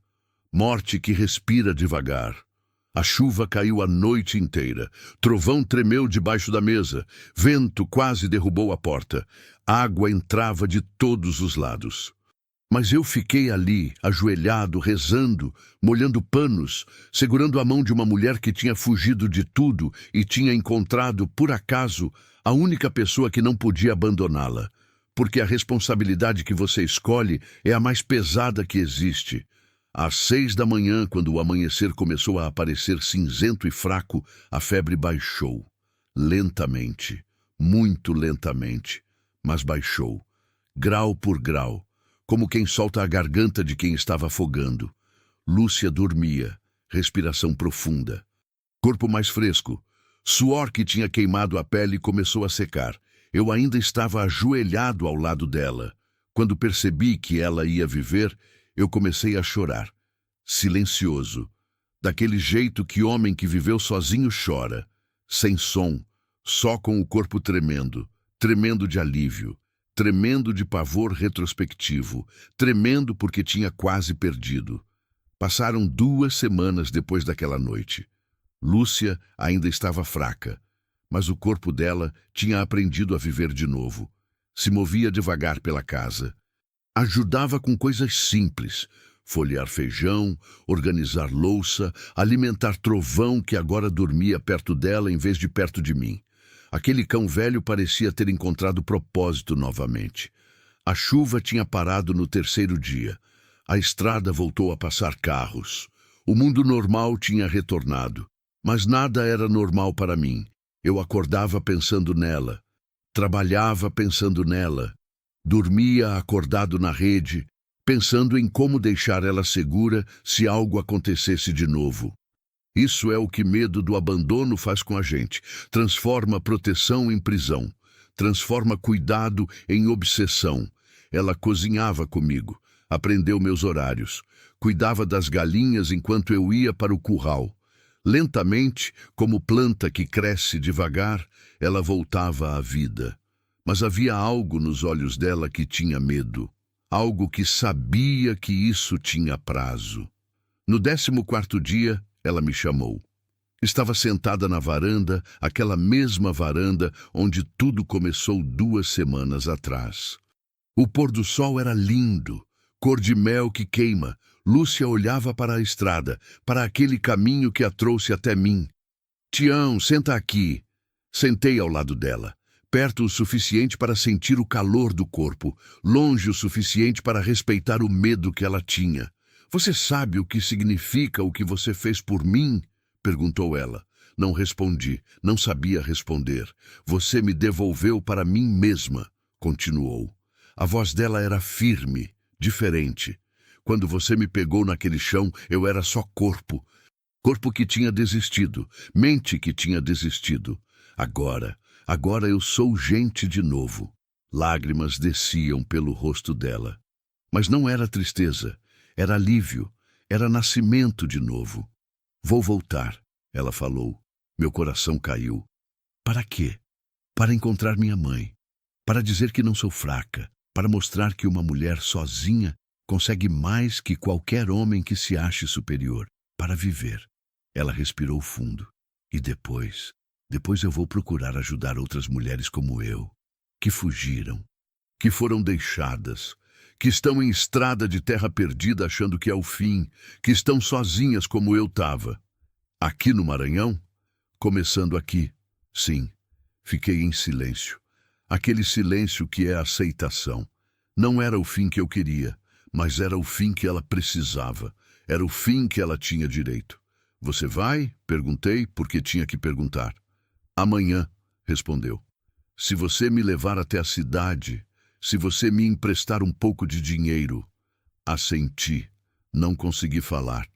Morte que respira devagar. A chuva caiu a noite inteira. Trovão tremeu debaixo da mesa. Vento quase derrubou a porta. Água entrava de todos os lados. Mas eu fiquei ali, ajoelhado, rezando, molhando panos, segurando a mão de uma mulher que tinha fugido de tudo e tinha encontrado, por acaso, a única pessoa que não podia abandoná-la. Porque a responsabilidade que você escolhe é a mais pesada que existe. Às 6 da manhã, quando o amanhecer começou a aparecer cinzento e fraco, a febre baixou. Lentamente, muito lentamente, mas baixou. Grau por grau, como quem solta a garganta de quem estava afogando. Lúcia dormia, respiração profunda. Corpo mais fresco. Suor que tinha queimado a pele começou a secar. Eu ainda estava ajoelhado ao lado dela. Quando percebi que ela ia viver, eu comecei a chorar. Silencioso. Daquele jeito que homem que viveu sozinho chora. Sem som, só com o corpo tremendo. Tremendo de alívio. Tremendo de pavor retrospectivo. Tremendo porque tinha quase perdido. Passaram 2 semanas depois daquela noite. Lúcia ainda estava fraca, mas o corpo dela tinha aprendido a viver de novo. Se movia devagar pela casa. Ajudava com coisas simples, folhear feijão, organizar louça, alimentar Trovão que agora dormia perto dela em vez de perto de mim. Aquele cão velho parecia ter encontrado propósito novamente. A chuva tinha parado no 3º dia. A estrada voltou a passar carros. O mundo normal tinha retornado. Mas nada era normal para mim. Eu acordava pensando nela. Trabalhava pensando nela. Dormia acordado na rede, pensando em como deixar ela segura se algo acontecesse de novo. Isso é o que medo do abandono faz com a gente. Transforma proteção em prisão. Transforma cuidado em obsessão. Ela cozinhava comigo. Aprendeu meus horários. Cuidava das galinhas enquanto eu ia para o curral. Lentamente, como planta que cresce devagar, ela voltava à vida. Mas havia algo nos olhos dela que tinha medo. Algo que sabia que isso tinha prazo. No 14º dia, ela me chamou. Estava sentada na varanda, aquela mesma varanda onde tudo começou 2 semanas atrás. O pôr do sol era lindo, cor de mel que queima. Lúcia olhava para a estrada, para aquele caminho que a trouxe até mim. Tião, senta aqui. Sentei ao lado dela, perto o suficiente para sentir o calor do corpo, longe o suficiente para respeitar o medo que ela tinha. Você sabe o que significa o que você fez por mim? Perguntou ela. Não respondi, não sabia responder. Você me devolveu para mim mesma, continuou. A voz dela era firme, diferente. Quando você me pegou naquele chão, eu era só corpo. Corpo que tinha desistido, mente que tinha desistido. Agora eu sou gente de novo. Lágrimas desciam pelo rosto dela. Mas não era tristeza, era alívio, era nascimento de novo. Vou voltar, ela falou. Meu coração caiu. Para quê? Para encontrar minha mãe. Para dizer que não sou fraca. Para mostrar que uma mulher sozinha consegue mais que qualquer homem que se ache superior. Para viver. Ela respirou fundo. E depois eu vou procurar ajudar outras mulheres como eu, que fugiram, que foram deixadas, que estão em estrada de terra perdida achando que é o fim, que estão sozinhas como eu estava. Aqui no Maranhão? Começando aqui. Sim, fiquei em silêncio. Aquele silêncio que é aceitação. Não era o fim que eu queria, mas era o fim que ela precisava. Era o fim que ela tinha direito. Você vai? Perguntei, porque tinha que perguntar. Amanhã, respondeu. Se você me levar até a cidade, se você me emprestar um pouco de dinheiro. Assenti. Não consegui falar.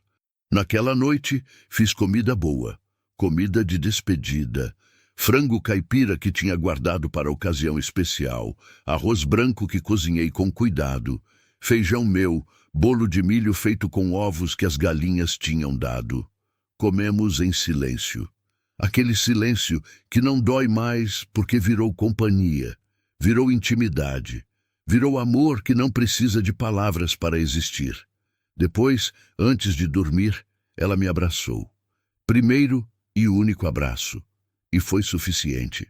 Naquela noite, fiz comida boa. comida de despedida, frango caipira que tinha guardado para ocasião especial, arroz branco que cozinhei com cuidado, feijão meu, bolo de milho feito com ovos que as galinhas tinham dado. Comemos em silêncio. Aquele silêncio que não dói mais porque virou companhia, virou intimidade, virou amor que não precisa de palavras para existir. Depois, antes de dormir, ela me abraçou. Primeiro e único abraço. E foi suficiente.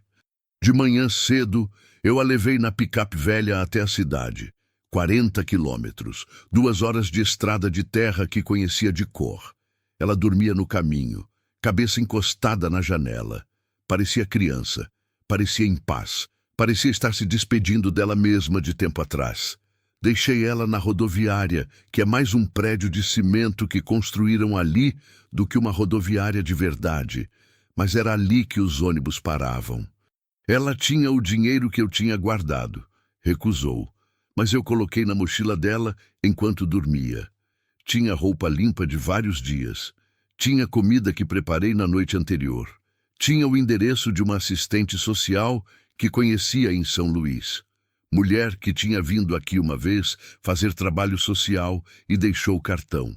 De manhã cedo, eu a levei na picape velha até a cidade. 40 quilômetros, 2 horas de estrada de terra que conhecia de cor. Ela dormia no caminho, cabeça encostada na janela. Parecia criança, parecia em paz, parecia estar se despedindo dela mesma de tempo atrás. Deixei ela na rodoviária, que é mais um prédio de cimento que construíram ali do que uma rodoviária de verdade, mas era ali que os ônibus paravam. Ela tinha o dinheiro que eu tinha guardado. Recusou, mas eu coloquei na mochila dela enquanto dormia. Tinha roupa limpa de vários dias. Tinha comida que preparei na noite anterior. Tinha o endereço de uma assistente social que conhecia em São Luís. Mulher que tinha vindo aqui uma vez fazer trabalho social e deixou o cartão.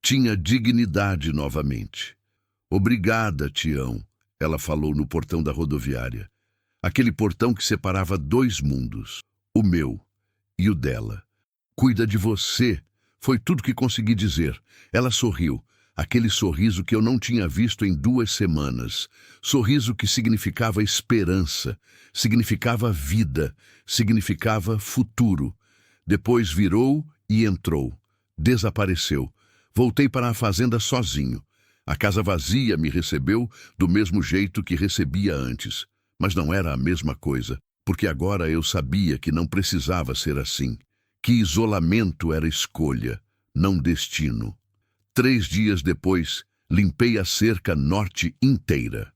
Tinha dignidade novamente. Obrigada, Tião, ela falou no portão da rodoviária. Aquele portão que separava 2 mundos, o meu e o dela. Cuida de você, foi tudo que consegui dizer. Ela sorriu. Aquele sorriso que eu não tinha visto em 2 semanas. Sorriso que significava esperança, significava vida, significava futuro. Depois virou e entrou. Desapareceu. Voltei para a fazenda sozinho. A casa vazia me recebeu do mesmo jeito que recebia antes. Mas não era a mesma coisa, porque agora eu sabia que não precisava ser assim. Que isolamento era escolha, não destino. 3 dias depois, limpei a cerca norte inteira.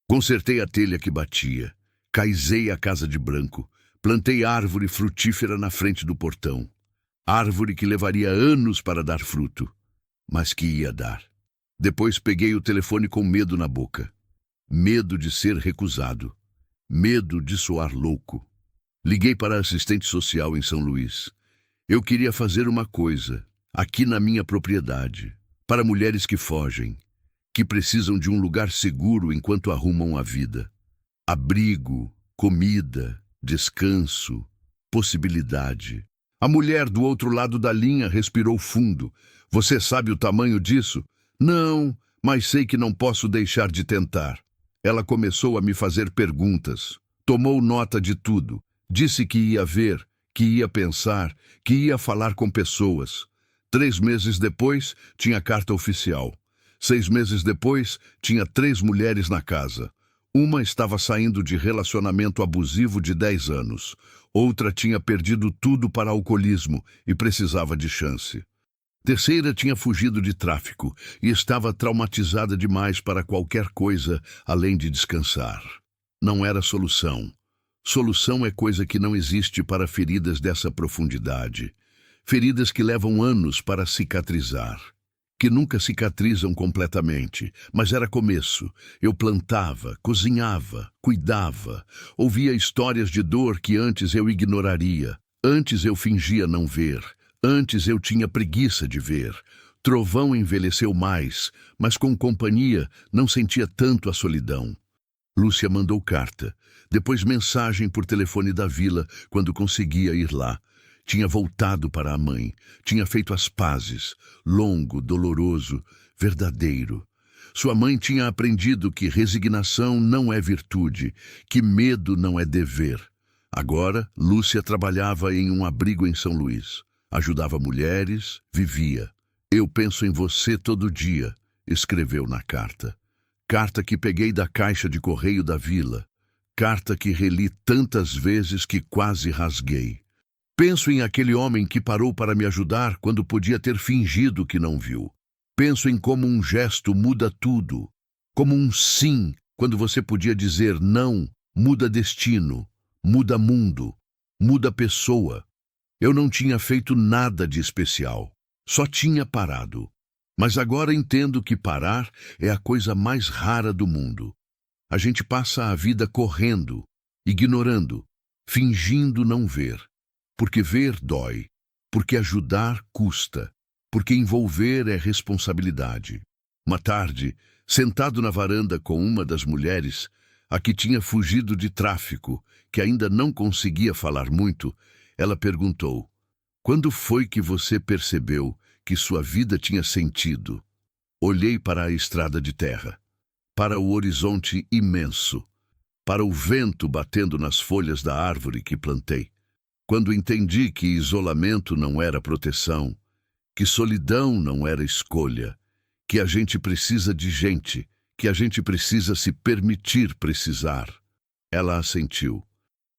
Consertei a telha que batia. Caizei a casa de branco. Plantei árvore frutífera na frente do portão. Árvore que levaria anos para dar fruto, mas que ia dar. Depois peguei o telefone com medo na boca. Medo de ser recusado. Medo de soar louco. Liguei para a assistente social em São Luís. Eu queria fazer uma coisa, aqui na minha propriedade, para mulheres que fogem, que precisam de um lugar seguro enquanto arrumam a vida. Abrigo, comida, descanso, possibilidade. A mulher do outro lado da linha respirou fundo. Você sabe o tamanho disso? Não, mas sei que não posso deixar de tentar. Ela começou a me fazer perguntas. Tomou nota de tudo. Disse que ia ver, que ia pensar, que ia falar com pessoas. 3 meses depois, tinha carta oficial. 6 meses depois, tinha 3 mulheres na casa. Uma estava saindo de relacionamento abusivo de 10 anos. Outra tinha perdido tudo para alcoolismo e precisava de chance. Terceira tinha fugido de tráfico e estava traumatizada demais para qualquer coisa além de descansar. Não era solução. Solução é coisa que não existe para feridas dessa profundidade. Feridas que levam anos para cicatrizar. Que nunca cicatrizam completamente, mas era começo. Eu plantava, cozinhava, cuidava. Ouvia histórias de dor que antes eu ignoraria. Antes eu fingia não ver. Antes eu tinha preguiça de ver. Trovão envelheceu mais, mas com companhia não sentia tanto a solidão. Lúcia mandou carta, depois mensagem por telefone da vila quando conseguia ir lá. Tinha voltado para a mãe, tinha feito as pazes, longo, doloroso, verdadeiro. Sua mãe tinha aprendido que resignação não é virtude, que medo não é dever. Agora, Lúcia trabalhava em um abrigo em São Luís. Ajudava mulheres, vivia. Eu penso em você todo dia, escreveu na carta. Carta que peguei da caixa de correio da vila. Carta que reli tantas vezes que quase rasguei. Penso em aquele homem que parou para me ajudar quando podia ter fingido que não viu. Penso em como um gesto muda tudo. Como um sim, quando você podia dizer não, muda destino, muda mundo, muda pessoa. Eu não tinha feito nada de especial, só tinha parado. Mas agora entendo que parar é a coisa mais rara do mundo. A gente passa a vida correndo, ignorando, fingindo não ver. Porque ver dói, porque ajudar custa, porque envolver é responsabilidade. Uma tarde, sentado na varanda com uma das mulheres, a que tinha fugido de tráfico, que ainda não conseguia falar muito, ela perguntou: "Quando foi que você percebeu que sua vida tinha sentido?" Olhei para a estrada de terra, para o horizonte imenso, para o vento batendo nas folhas da árvore que plantei. Quando entendi que isolamento não era proteção, que solidão não era escolha, que a gente precisa de gente, que a gente precisa se permitir precisar. Ela assentiu.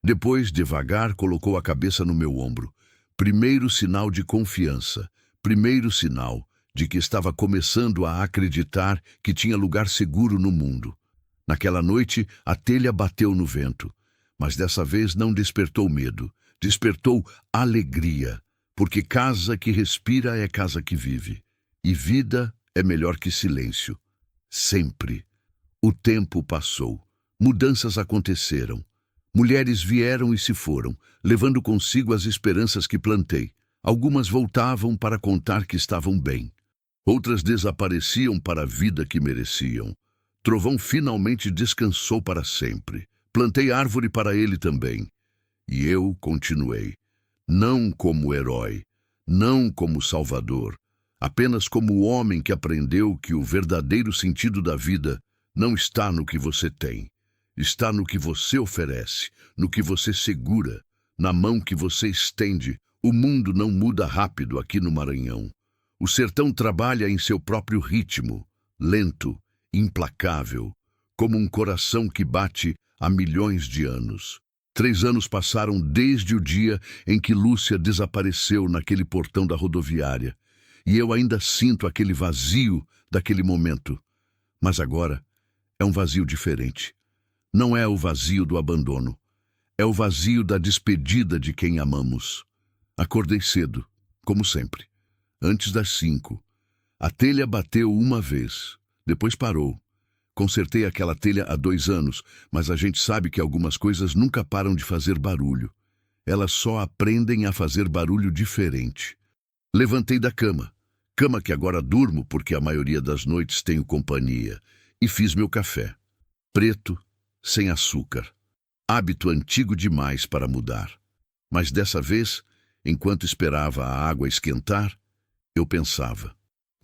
Depois, devagar, colocou a cabeça no meu ombro. Primeiro sinal de confiança, primeiro sinal de que estava começando a acreditar que tinha lugar seguro no mundo. Naquela noite, a telha bateu no vento, mas dessa vez não despertou medo, despertou alegria, porque casa que respira é casa que vive, e vida é melhor que silêncio. Sempre. O tempo passou, mudanças aconteceram. Mulheres vieram e se foram, levando consigo as esperanças que plantei. Algumas voltavam para contar que estavam bem. Outras desapareciam para a vida que mereciam. Trovão finalmente descansou para sempre. Plantei árvore para ele também. E eu continuei. Não como herói, não como salvador, apenas como o homem que aprendeu que o verdadeiro sentido da vida não está no que você tem. Está no que você oferece, no que você segura, na mão que você estende. O mundo não muda rápido aqui no Maranhão. O sertão trabalha em seu próprio ritmo, lento, implacável, como um coração que bate há milhões de anos. 3 anos passaram desde o dia em que Lúcia desapareceu naquele portão da rodoviária, e eu ainda sinto aquele vazio daquele momento. Mas agora é um vazio diferente. Não é o vazio do abandono. É o vazio da despedida de quem amamos. Acordei cedo, como sempre. Antes das 5. A telha bateu uma vez, depois parou. Consertei aquela telha há 2 anos, mas a gente sabe que algumas coisas nunca param de fazer barulho. Elas só aprendem a fazer barulho diferente. Levantei da cama que agora durmo porque a maioria das noites tenho companhia, e fiz meu café. Preto, sem açúcar. Hábito antigo demais para mudar. Mas dessa vez, enquanto esperava a água esquentar, eu pensava.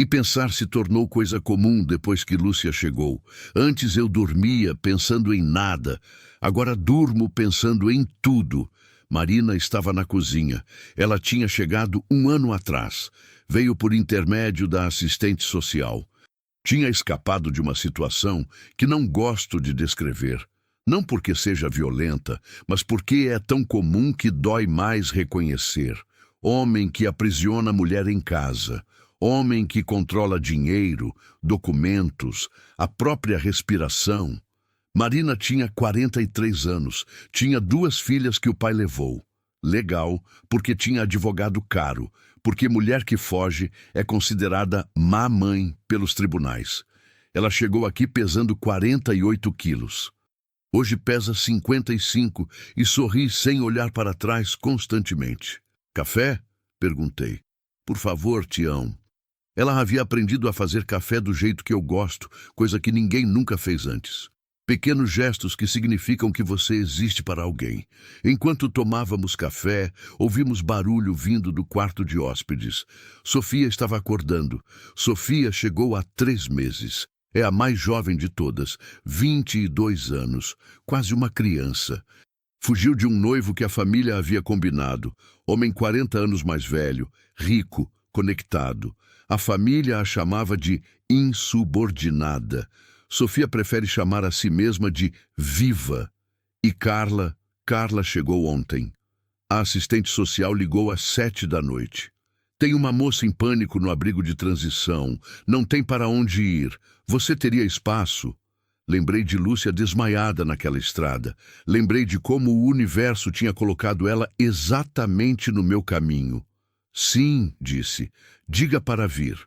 E pensar se tornou coisa comum depois que Lúcia chegou. Antes eu dormia pensando em nada, agora durmo pensando em tudo. Marina estava na cozinha. Ela tinha chegado 1 ano atrás. Veio por intermédio da assistente social. Tinha escapado de uma situação que não gosto de descrever. Não porque seja violenta, mas porque é tão comum que dói mais reconhecer. Homem que aprisiona mulher em casa. Homem que controla dinheiro, documentos, a própria respiração. Marina tinha 43 anos, tinha 2 filhas que o pai levou. Legal, porque tinha advogado caro, porque mulher que foge é considerada má mãe pelos tribunais. Ela chegou aqui pesando 48 quilos. Hoje pesa 55 e sorri sem olhar para trás constantemente. Café? Perguntei. Por favor, Tião. Ela havia aprendido a fazer café do jeito que eu gosto, coisa que ninguém nunca fez antes. Pequenos gestos que significam que você existe para alguém. Enquanto tomávamos café, ouvimos barulho vindo do quarto de hóspedes. Sofia estava acordando. Sofia chegou há 3 meses. É a mais jovem de todas, 22 anos, quase uma criança. Fugiu de um noivo que a família havia combinado. Homem 40 anos mais velho, rico, conectado. A família a chamava de insubordinada. Sofia prefere chamar a si mesma de viva. E Carla chegou ontem. A assistente social ligou às 7 da noite. Tem uma moça em pânico no abrigo de transição. Não tem para onde ir. Você teria espaço? Lembrei de Lúcia desmaiada naquela estrada. Lembrei de como o universo tinha colocado ela exatamente no meu caminho. Sim, disse. Diga para vir.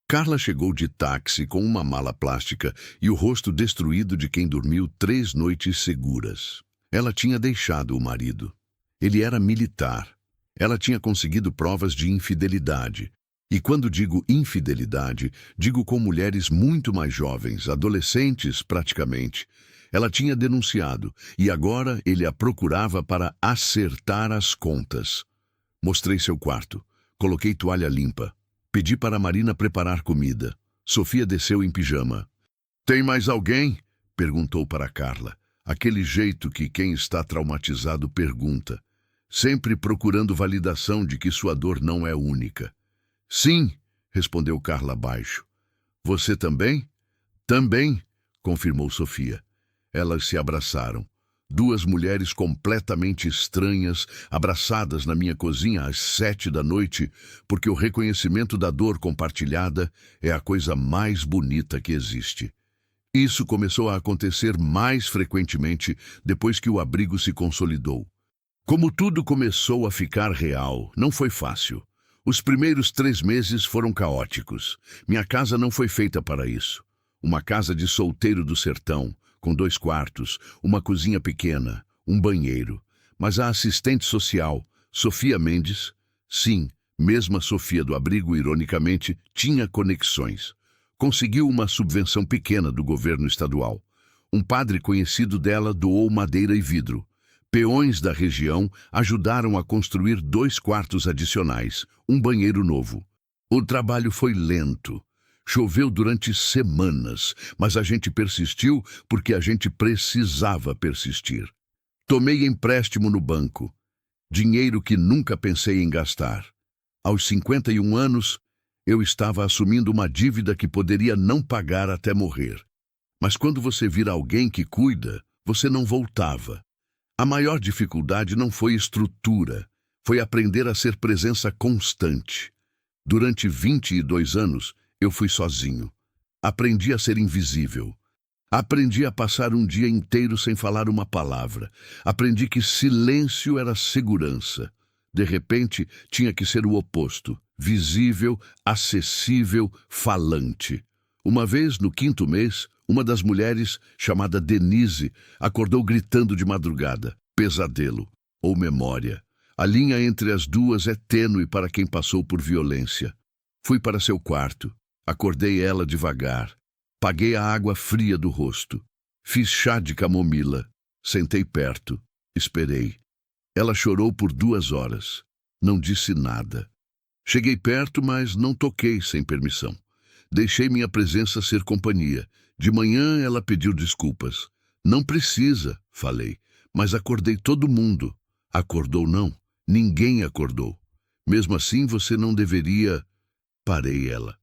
Carla chegou de táxi com uma mala plástica e o rosto destruído de quem dormiu 3 noites seguras. Ela tinha deixado o marido. Ele era militar. Ela tinha conseguido provas de infidelidade. E quando digo infidelidade, digo com mulheres muito mais jovens, adolescentes praticamente. Ela tinha denunciado e agora ele a procurava para acertar as contas. Mostrei seu quarto. Coloquei toalha limpa. Pedi para Marina preparar comida. Sofia desceu em pijama. "Tem mais alguém?" perguntou para Carla. Aquele jeito que quem está traumatizado pergunta, sempre procurando validação de que sua dor não é única. "Sim", respondeu Carla baixo. "Você também?" "Também", confirmou Sofia. Elas se abraçaram. 2 mulheres completamente estranhas, abraçadas na minha cozinha às 7 da noite, porque o reconhecimento da dor compartilhada é a coisa mais bonita que existe. Isso começou a acontecer mais frequentemente depois que o abrigo se consolidou. Como tudo começou a ficar real, não foi fácil. Os primeiros 3 meses foram caóticos. Minha casa não foi feita para isso. Uma casa de solteiro do sertão, com 2 quartos, uma cozinha pequena, um banheiro. Mas a assistente social, Sofia Mendes, sim, mesmo a Sofia do abrigo, ironicamente, tinha conexões. Conseguiu uma subvenção pequena do governo estadual. Um padre conhecido dela doou madeira e vidro. Peões da região ajudaram a construir 2 quartos adicionais, um banheiro novo. O trabalho foi lento. Choveu durante semanas, mas a gente persistiu porque a gente precisava persistir. Tomei empréstimo no banco, dinheiro que nunca pensei em gastar. Aos 51 anos, eu estava assumindo uma dívida que poderia não pagar até morrer. Mas quando você vira alguém que cuida, você não voltava. A maior dificuldade não foi estrutura, foi aprender a ser presença constante. Durante 22 anos, eu fui sozinho. Aprendi a ser invisível. Aprendi a passar um dia inteiro sem falar uma palavra. Aprendi que silêncio era segurança. De repente, tinha que ser o oposto. Visível, acessível, falante. Uma vez, no 5º mês, uma das mulheres, chamada Denise, acordou gritando de madrugada. Pesadelo ou memória. A linha entre as duas é tênue para quem passou por violência. Fui para seu quarto. Acordei ela devagar. Paguei a água fria do rosto. Fiz chá de camomila. Sentei perto. Esperei. Ela chorou por 2 horas. Não disse nada. Cheguei perto, mas não toquei sem permissão. Deixei minha presença ser companhia. De manhã ela pediu desculpas. "Não precisa", falei, mas acordei todo mundo. Acordou não? Ninguém acordou. "Mesmo assim, você não deveria..." Parei ela.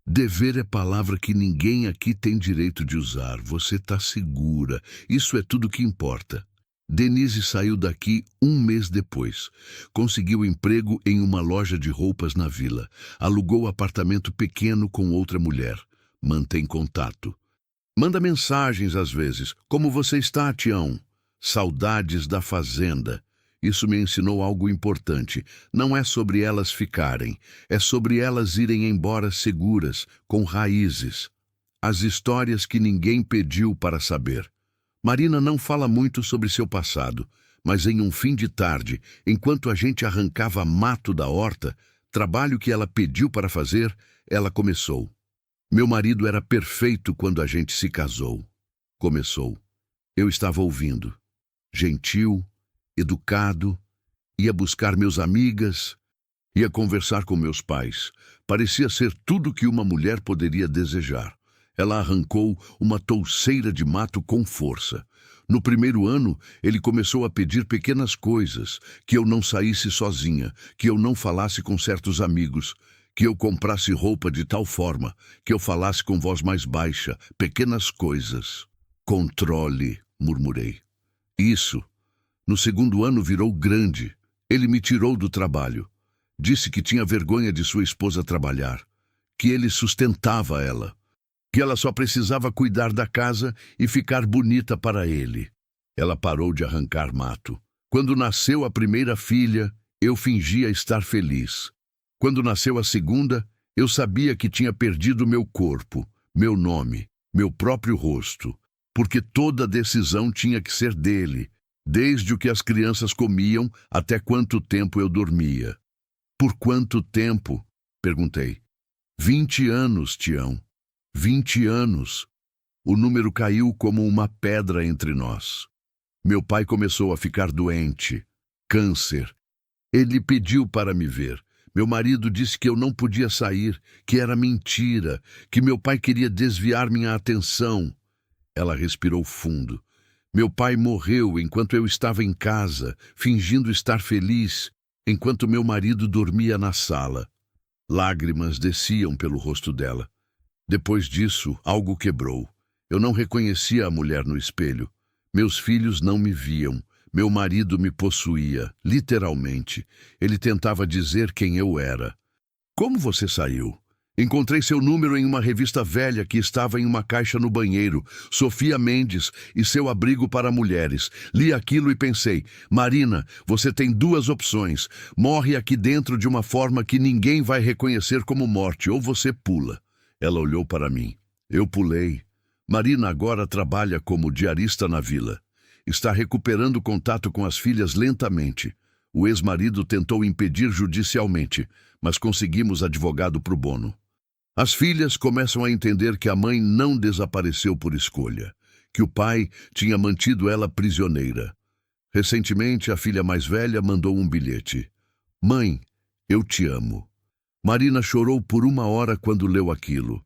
"Dever é palavra que ninguém aqui tem direito de usar. Você está segura. Isso é tudo que importa." Denise saiu daqui 1 mês depois. Conseguiu emprego em uma loja de roupas na vila. Alugou apartamento pequeno com outra mulher. Mantém contato. Manda mensagens às vezes. "Como você está, Tião?" "Saudades da fazenda." Isso me ensinou algo importante. Não é sobre elas ficarem. É sobre elas irem embora seguras, com raízes. As histórias que ninguém pediu para saber. Marina não fala muito sobre seu passado, mas em um fim de tarde, enquanto a gente arrancava mato da horta, trabalho que ela pediu para fazer, ela começou. "Meu marido era perfeito quando a gente se casou." Começou. Eu estava ouvindo. Gentil, educado, ia buscar meus amigas, ia conversar com meus pais. Parecia ser tudo que uma mulher poderia desejar. Ela arrancou uma touceira de mato com força. No 1º ano, ele começou a pedir pequenas coisas, que eu não saísse sozinha, que eu não falasse com certos amigos, que eu comprasse roupa de tal forma, que eu falasse com voz mais baixa, pequenas coisas. "Controle", murmurei. Isso. No 2º ano virou grande. Ele me tirou do trabalho. Disse que tinha vergonha de sua esposa trabalhar, que ele sustentava ela, que ela só precisava cuidar da casa e ficar bonita para ele. Ela parou de arrancar mato. Quando nasceu a primeira filha, eu fingia estar feliz. Quando nasceu a segunda, Eu sabia que tinha perdido meu corpo, meu nome, meu próprio rosto, porque toda decisão tinha que ser dele, desde o que as crianças comiam até quanto tempo eu dormia. Por quanto tempo? Perguntei. 20 anos, Tião. 20 anos. O número caiu como uma pedra entre nós. Meu pai começou a ficar doente. Câncer. Ele pediu para me ver. Meu marido disse que eu não podia sair, que era mentira, que meu pai queria desviar minha atenção. Ela respirou fundo. Meu pai morreu enquanto eu estava em casa, fingindo estar feliz, enquanto meu marido dormia na sala. Lágrimas desciam pelo rosto dela. Depois disso, algo quebrou. Eu não reconhecia a mulher no espelho. Meus filhos não me viam. Meu marido me possuía, literalmente. Ele tentava dizer quem eu era. Como você saiu? Encontrei seu número em uma revista velha que estava em uma caixa no banheiro. Sofia Mendes e seu abrigo para mulheres. Li aquilo e pensei, Marina, você tem duas opções. Morre aqui dentro de uma forma que ninguém vai reconhecer como morte, ou você pula. Ela olhou para mim. Eu pulei. Marina agora trabalha como diarista na vila. Está recuperando contato com as filhas lentamente. O ex-marido tentou impedir judicialmente, mas conseguimos advogado pro bono. As filhas começam a entender que a mãe não desapareceu por escolha, que o pai tinha mantido ela prisioneira. Recentemente, a filha mais velha mandou um bilhete. Mãe, eu te amo. Marina chorou por 1 hora quando leu aquilo.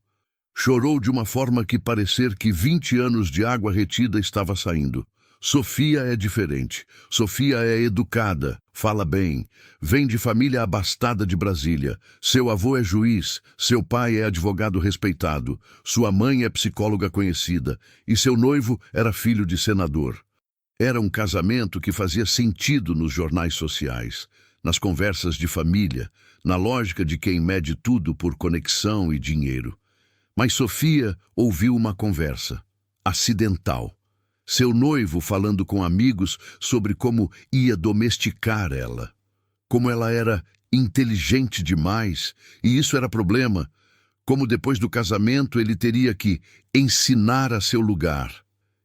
Chorou de uma forma que parecer que 20 anos de água retida estava saindo. Sofia é diferente. Sofia é educada, fala bem, vem de família abastada de Brasília. Seu avô é juiz, seu pai é advogado respeitado, sua mãe é psicóloga conhecida e seu noivo era filho de senador. Era um casamento que fazia sentido nos jornais sociais, nas conversas de família, na lógica de quem mede tudo por conexão e dinheiro. Mas Sofia ouviu uma conversa acidental. Seu noivo falando com amigos sobre como ia domesticar ela. Como ela era inteligente demais, e isso era problema. Como depois do casamento ele teria que ensinar a seu lugar.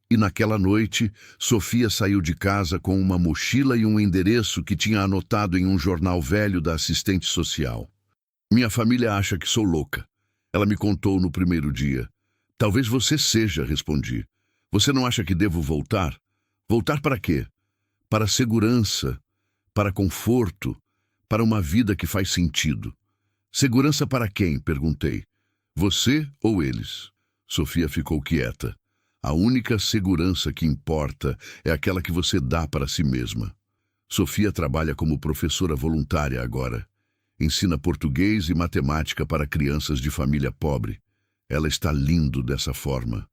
E naquela noite, Sofia saiu de casa com uma mochila e um endereço que tinha anotado em um jornal velho da assistente social. Minha família acha que sou louca. Ela me contou no primeiro dia. Talvez você seja, respondi. Você não acha que devo voltar? Voltar para quê? Para segurança, para conforto, para uma vida que faz sentido. Segurança para quem? Perguntei. Você ou eles? Sofia ficou quieta. A única segurança que importa é aquela que você dá para si mesma. Sofia trabalha como professora voluntária agora. Ensina português e matemática para crianças de família pobre. Ela está lindo dessa forma.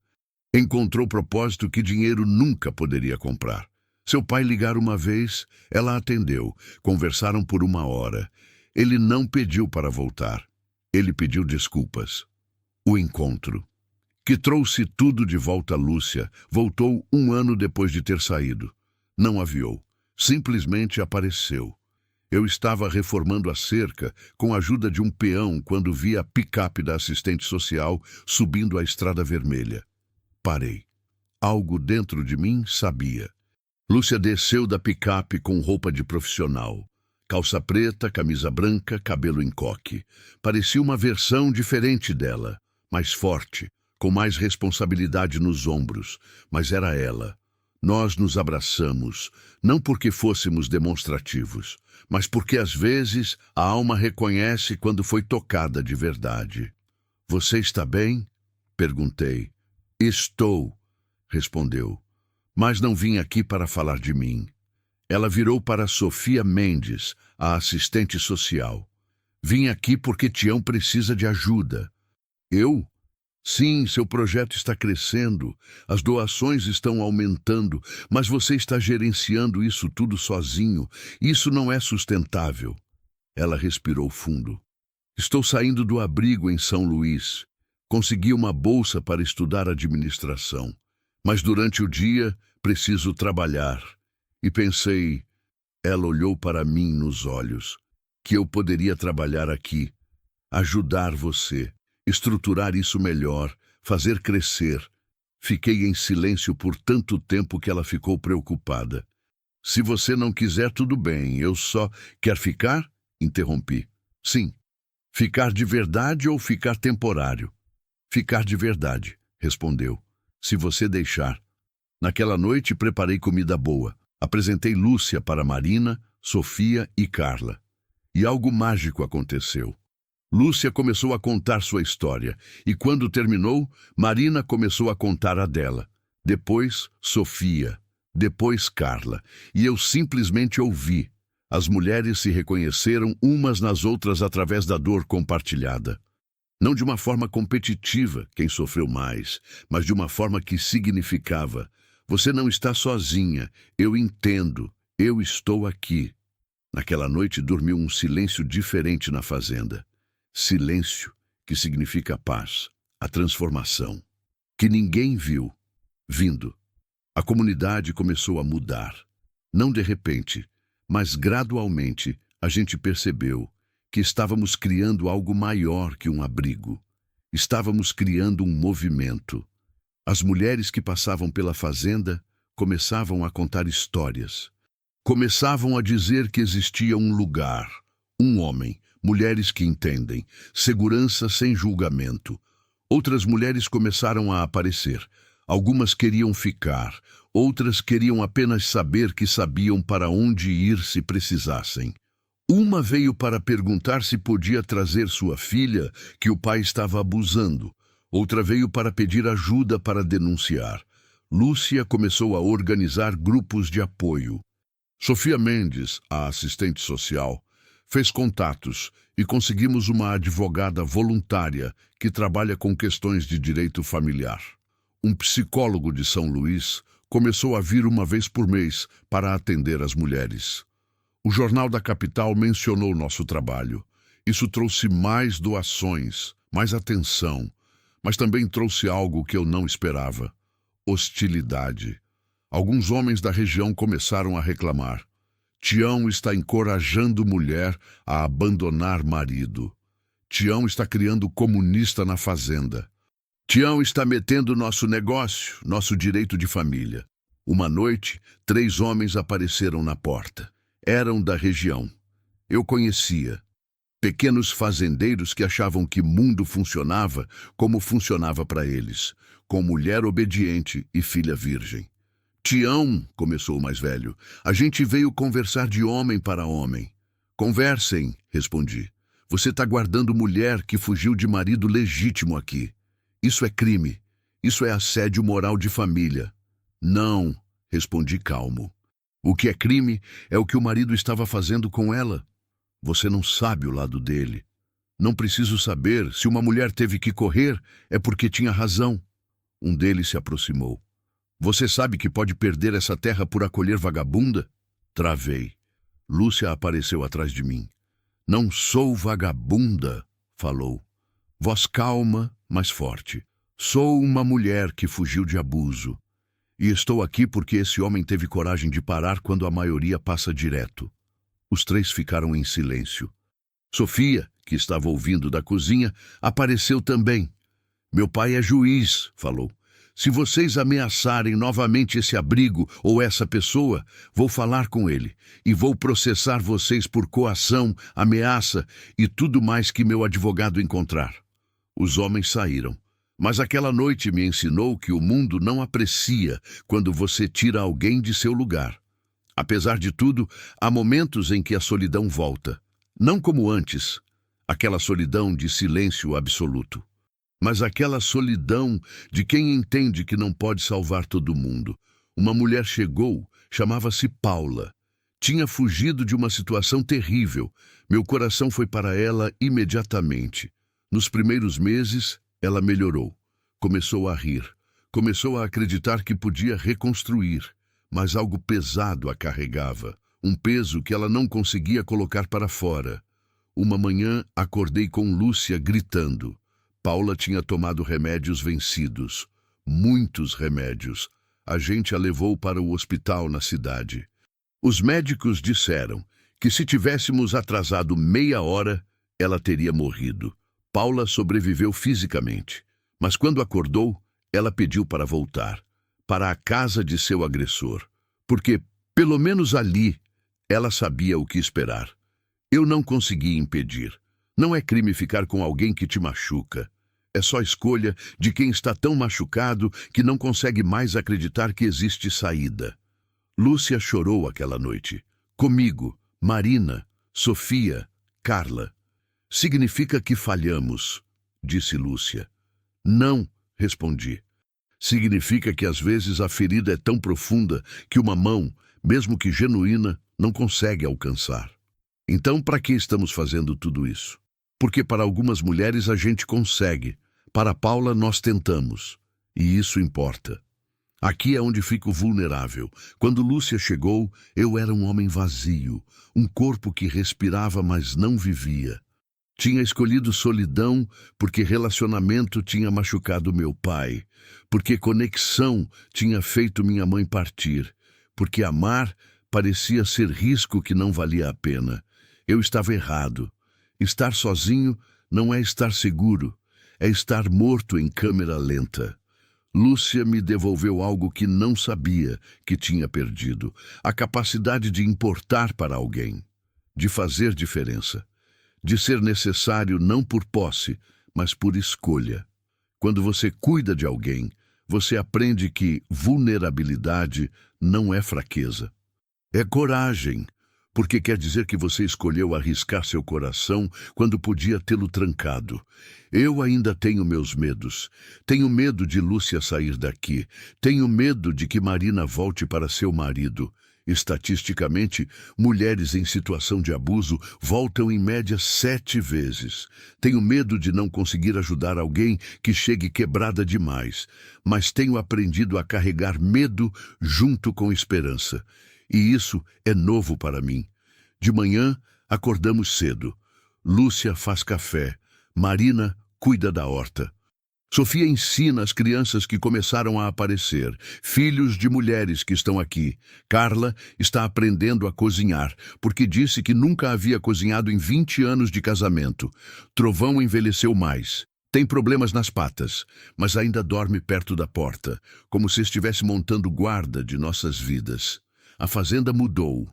Encontrou propósito que dinheiro nunca poderia comprar. Seu pai ligara uma vez, ela atendeu. Conversaram por 1 hora. Ele não pediu para voltar. Ele pediu desculpas. O encontro, que trouxe tudo de volta a Lúcia, voltou 1 ano depois de ter saído. Não aviou. Simplesmente apareceu. Eu estava reformando a cerca com a ajuda de um peão quando vi a picape da assistente social subindo a estrada vermelha. Parei. Algo dentro de mim sabia. Lúcia desceu da picape com roupa de profissional. Calça preta, camisa branca, cabelo em coque. Parecia uma versão diferente dela, mais forte, com mais responsabilidade nos ombros, mas era ela. Nós nos abraçamos, não porque fôssemos demonstrativos, mas porque às vezes a alma reconhece quando foi tocada de verdade. Você está bem? Perguntei. Estou, respondeu, mas não vim aqui para falar de mim. Ela virou para Sofia Mendes, a assistente social. Vim aqui porque Tião precisa de ajuda. Eu? Sim, seu projeto está crescendo, as doações estão aumentando, mas você está gerenciando isso tudo sozinho. Isso não é sustentável. Ela respirou fundo. Estou saindo do abrigo em São Luís. Consegui uma bolsa para estudar administração, mas durante o dia preciso trabalhar. E pensei, ela olhou para mim nos olhos, que eu poderia trabalhar aqui, ajudar você, estruturar isso melhor, fazer crescer. Fiquei em silêncio por tanto tempo que ela ficou preocupada. Se você não quiser, tudo bem, eu só... Quer ficar? Interrompi. Sim. Ficar de verdade ou ficar temporário? Ficar de verdade, respondeu. Se você deixar. Naquela noite preparei comida boa. Apresentei Lúcia para Marina, Sofia e Carla. E algo mágico aconteceu. Lúcia começou a contar sua história, e quando terminou, Marina começou a contar a dela. Depois, Sofia. Depois, Carla. E eu simplesmente ouvi. As mulheres se reconheceram umas nas outras através da dor compartilhada. Não de uma forma competitiva, quem sofreu mais, mas de uma forma que significava: você não está sozinha, eu entendo, eu estou aqui. Naquela noite dormiu um silêncio diferente na fazenda. Silêncio, que significa paz, a transformação, que ninguém viu, vindo. A comunidade começou a mudar. Não de repente, mas gradualmente a gente percebeu que estávamos criando algo maior que um abrigo. Estávamos criando um movimento. As mulheres que passavam pela fazenda começavam a contar histórias. Começavam a dizer que existia um lugar, um homem, mulheres que entendem, segurança sem julgamento. Outras mulheres começaram a aparecer. Algumas queriam ficar, outras queriam apenas saber que sabiam para onde ir se precisassem. Uma veio para perguntar se podia trazer sua filha, que o pai estava abusando. Outra veio para pedir ajuda para denunciar. Lúcia começou a organizar grupos de apoio. Sofia Mendes, a assistente social, fez contatos e conseguimos uma advogada voluntária que trabalha com questões de direito familiar. Um psicólogo de São Luís começou a vir uma vez por mês para atender as mulheres. O Jornal da Capital mencionou nosso trabalho. Isso trouxe mais doações, mais atenção, mas também trouxe algo que eu não esperava: hostilidade. Alguns homens da região começaram a reclamar. Tião está encorajando mulher a abandonar marido. Tião está criando comunista na fazenda. Tião está metendo nosso negócio, nosso direito de família. Uma noite, 3 homens apareceram na porta. Eram da região. Eu conhecia. Pequenos fazendeiros que achavam que mundo funcionava como funcionava para eles, com mulher obediente e filha virgem. Tião, começou o mais velho, a gente veio conversar de homem para homem. Conversem, respondi. Você está guardando mulher que fugiu de marido legítimo aqui. Isso é crime. Isso é assédio moral de família. Não, respondi calmo. O que é crime é o que o marido estava fazendo com ela. Você não sabe o lado dele. Não preciso saber. Se uma mulher teve que correr, é porque tinha razão. Um deles se aproximou. Você sabe que pode perder essa terra por acolher vagabunda? Travei. Lúcia apareceu atrás de mim. Não sou vagabunda, falou. Voz calma, mas forte. Sou uma mulher que fugiu de abuso. E estou aqui porque esse homem teve coragem de parar quando a maioria passa direto. Os 3 ficaram em silêncio. Sofia, que estava ouvindo da cozinha, apareceu também. Meu pai é juiz, falou. Se vocês ameaçarem novamente esse abrigo ou essa pessoa, vou falar com ele e vou processar vocês por coação, ameaça e tudo mais que meu advogado encontrar. Os homens saíram. Mas aquela noite me ensinou que o mundo não aprecia quando você tira alguém de seu lugar. Apesar de tudo, há momentos em que a solidão volta. Não como antes, aquela solidão de silêncio absoluto. Mas aquela solidão de quem entende que não pode salvar todo mundo. Uma mulher chegou, chamava-se Paula. Tinha fugido de uma situação terrível. Meu coração foi para ela imediatamente. Nos primeiros meses, ela melhorou. Começou a rir. Começou a acreditar que podia reconstruir. Mas algo pesado a carregava. Um peso que ela não conseguia colocar para fora. Uma manhã, acordei com Lúcia gritando. Paula tinha tomado remédios vencidos. Muitos remédios. A gente a levou para o hospital na cidade. Os médicos disseram que se tivéssemos atrasado meia hora, ela teria morrido. Paula sobreviveu fisicamente, mas quando acordou, ela pediu para voltar, para a casa de seu agressor, porque, pelo menos ali, ela sabia o que esperar. Eu não consegui impedir. Não é crime ficar com alguém que te machuca. É só escolha de quem está tão machucado que não consegue mais acreditar que existe saída. Lúcia chorou aquela noite. Comigo, Marina, Sofia, Carla. Significa que falhamos, disse Lúcia. Não, respondi. Significa que às vezes a ferida é tão profunda que uma mão, mesmo que genuína, não consegue alcançar. Então, para que estamos fazendo tudo isso? Porque para algumas mulheres a gente consegue. Para Paula, nós tentamos. E isso importa. Aqui é onde fico vulnerável. Quando Lúcia chegou, eu era um homem vazio, um corpo que respirava, mas não vivia. Tinha escolhido solidão porque relacionamento tinha machucado meu pai, porque conexão tinha feito minha mãe partir, porque amar parecia ser risco que não valia a pena. Eu estava errado. Estar sozinho não é estar seguro, é estar morto em câmera lenta. Lúcia me devolveu algo que não sabia que tinha perdido, a capacidade de importar para alguém, de fazer diferença, de ser necessário não por posse, mas por escolha. Quando você cuida de alguém, você aprende que vulnerabilidade não é fraqueza. É coragem, porque quer dizer que você escolheu arriscar seu coração quando podia tê-lo trancado. Eu ainda tenho meus medos. Tenho medo de Lúcia sair daqui. Tenho medo de que Marina volte para seu marido. Estatisticamente, mulheres em situação de abuso voltam em média 7 vezes. Tenho medo de não conseguir ajudar alguém que chegue quebrada demais, mas tenho aprendido a carregar medo junto com esperança. E isso é novo para mim. De manhã, acordamos cedo. Lúcia faz café. Marina cuida da horta. Sofia ensina as crianças que começaram a aparecer, filhos de mulheres que estão aqui. Carla está aprendendo a cozinhar, porque disse que nunca havia cozinhado em 20 anos de casamento. Trovão envelheceu mais. Tem problemas nas patas, mas ainda dorme perto da porta, como se estivesse montando guarda de nossas vidas. A fazenda mudou.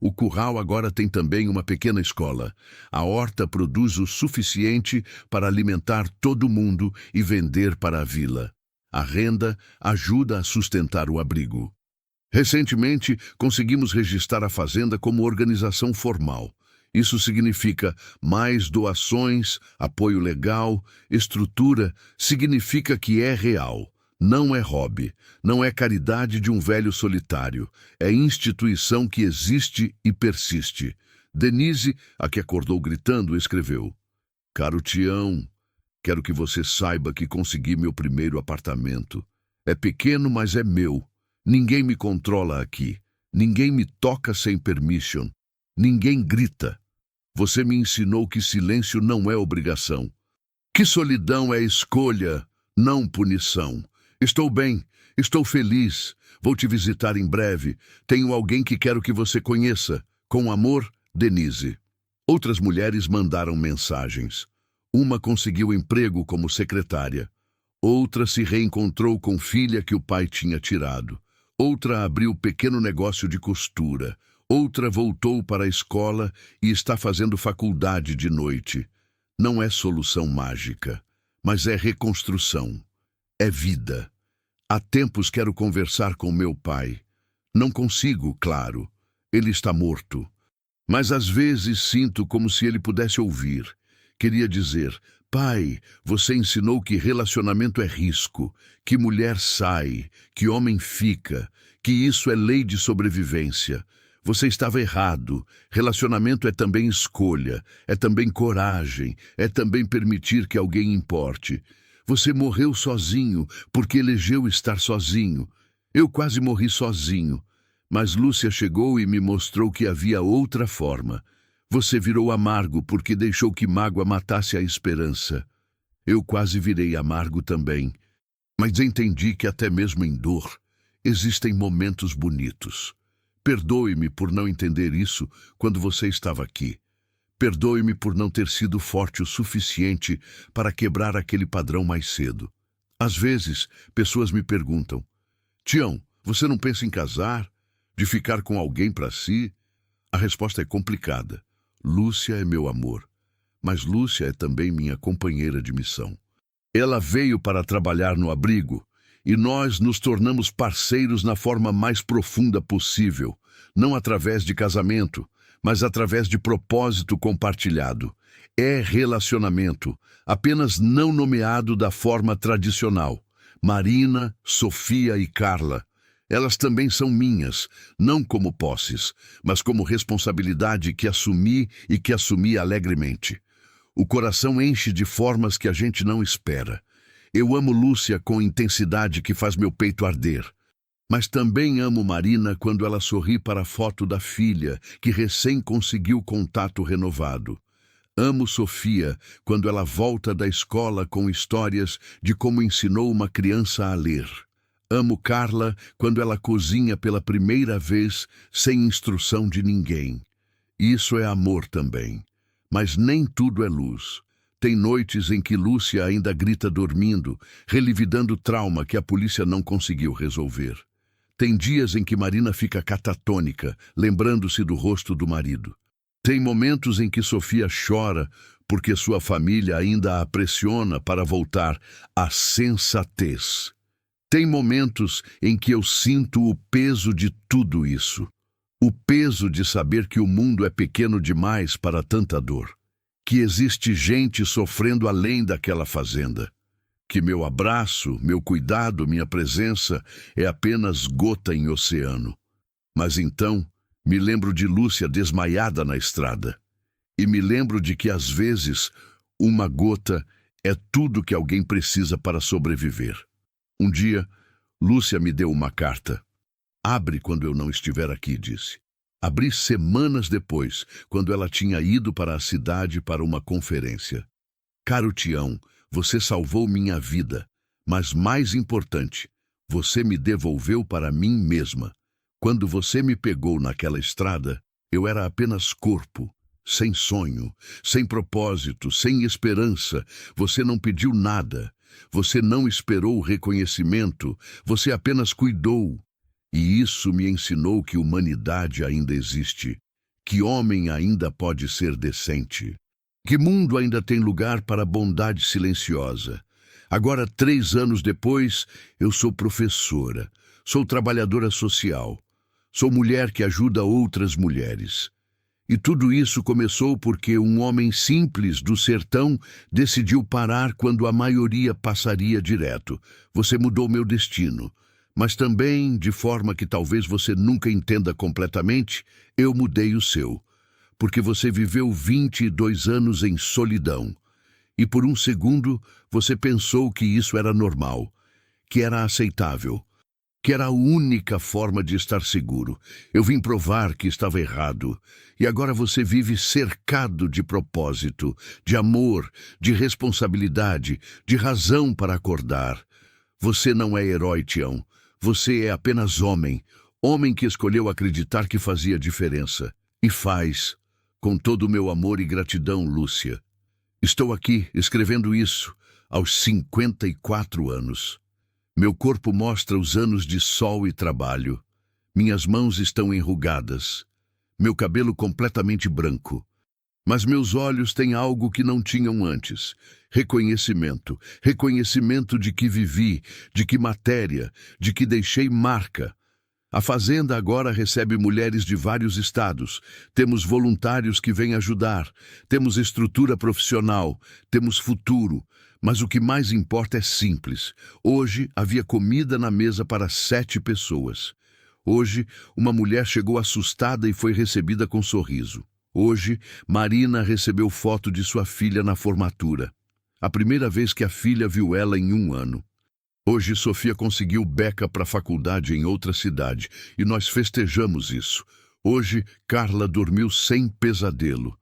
O curral agora tem também uma pequena escola. A horta produz o suficiente para alimentar todo mundo e vender para a vila. A renda ajuda a sustentar o abrigo. Recentemente, conseguimos registrar a fazenda como organização formal. Isso significa mais doações, apoio legal, estrutura, significa que é real. Não é hobby, não é caridade de um velho solitário, é instituição que existe e persiste. Denise, a que acordou gritando, escreveu: Caro Tião, quero que você saiba que consegui meu primeiro apartamento. É pequeno, mas é meu. Ninguém me controla aqui. Ninguém me toca sem permission. Ninguém grita. Você me ensinou que silêncio não é obrigação. Que solidão é escolha, não punição. Estou bem, estou feliz, vou te visitar em breve. Tenho alguém que quero que você conheça. Com amor, Denise. Outras mulheres mandaram mensagens. Uma conseguiu emprego como secretária. Outra se reencontrou com filha que o pai tinha tirado. Outra abriu pequeno negócio de costura. Outra voltou para a escola e está fazendo faculdade de noite. Não é solução mágica, mas é reconstrução. É vida. Há tempos quero conversar com meu pai. Não consigo, claro. Ele está morto. Mas às vezes sinto como se ele pudesse ouvir. Queria dizer: pai, você ensinou que relacionamento é risco, que mulher sai, que homem fica, que isso é lei de sobrevivência. Você estava errado. Relacionamento é também escolha, é também coragem, é também permitir que alguém importe. Você morreu sozinho, porque elegeu estar sozinho. Eu quase morri sozinho. Mas Lúcia chegou e me mostrou que havia outra forma. Você virou amargo porque deixou que mágoa matasse a esperança. Eu quase virei amargo também. Mas entendi que até mesmo em dor, existem momentos bonitos. Perdoe-me por não entender isso quando você estava aqui. Perdoe-me por não ter sido forte o suficiente para quebrar aquele padrão mais cedo. Às vezes, pessoas me perguntam: Tião, você não pensa em casar? De ficar com alguém para si? A resposta é complicada. Lúcia é meu amor, mas Lúcia é também minha companheira de missão. Ela veio para trabalhar no abrigo e nós nos tornamos parceiros na forma mais profunda possível, não através de casamento, mas através de propósito compartilhado. É relacionamento, apenas não nomeado da forma tradicional. Marina, Sofia e Carla. Elas também são minhas, não como posses, mas como responsabilidade que assumi e que assumi alegremente. O coração enche de formas que a gente não espera. Eu amo Lúcia com intensidade que faz meu peito arder. Mas também amo Marina quando ela sorri para a foto da filha, que recém conseguiu contato renovado. Amo Sofia quando ela volta da escola com histórias de como ensinou uma criança a ler. Amo Carla quando ela cozinha pela primeira vez sem instrução de ninguém. Isso é amor também. Mas nem tudo é luz. Tem noites em que Lúcia ainda grita dormindo, relividando o trauma que a polícia não conseguiu resolver. Tem dias em que Marina fica catatônica, lembrando-se do rosto do marido. Tem momentos em que Sofia chora porque sua família ainda a pressiona para voltar à sensatez. Tem momentos em que eu sinto o peso de tudo isso. O peso de saber que o mundo é pequeno demais para tanta dor. Que existe gente sofrendo além daquela fazenda. Que meu abraço, meu cuidado, minha presença é apenas gota em oceano. Mas então, me lembro de Lúcia desmaiada na estrada. E me lembro de que, às vezes, uma gota é tudo que alguém precisa para sobreviver. Um dia, Lúcia me deu uma carta. Abre quando eu não estiver aqui, disse. Abri semanas depois, quando ela tinha ido para a cidade para uma conferência. Caro Tião, você salvou minha vida, mas mais importante, você me devolveu para mim mesma. Quando você me pegou naquela estrada, eu era apenas corpo, sem sonho, sem propósito, sem esperança. Você não pediu nada. Você não esperou reconhecimento, você apenas cuidou. E isso me ensinou que humanidade ainda existe, que homem ainda pode ser decente, que mundo ainda tem lugar para a bondade silenciosa. Agora, 3 anos depois, eu sou professora, sou trabalhadora social, sou mulher que ajuda outras mulheres. E tudo isso começou porque um homem simples do sertão decidiu parar quando a maioria passaria direto. Você mudou meu destino. Mas também, de forma que talvez você nunca entenda completamente, eu mudei o seu. Porque você viveu 22 anos em solidão. E por um segundo, você pensou que isso era normal, que era aceitável, que era a única forma de estar seguro. Eu vim provar que estava errado. E agora você vive cercado de propósito, de amor, de responsabilidade, de razão para acordar. Você não é herói, Tião. Você é apenas homem. Homem que escolheu acreditar que fazia diferença. E faz. Com todo o meu amor e gratidão, Lúcia. Estou aqui, escrevendo isso, aos 54 anos. Meu corpo mostra os anos de sol e trabalho. Minhas mãos estão enrugadas. Meu cabelo completamente branco. Mas meus olhos têm algo que não tinham antes. Reconhecimento. Reconhecimento de que vivi, de que matéria, de que deixei marca. A fazenda agora recebe mulheres de vários estados. Temos voluntários que vêm ajudar. Temos estrutura profissional. Temos futuro. Mas o que mais importa é simples. Hoje havia comida na mesa para 7 pessoas. Hoje, uma mulher chegou assustada e foi recebida com sorriso. Hoje, Marina recebeu foto de sua filha na formatura. A primeira vez que a filha viu ela em 1 ano. Hoje, Sofia conseguiu beca para a faculdade em outra cidade e nós festejamos isso. Hoje, Carla dormiu sem pesadelo.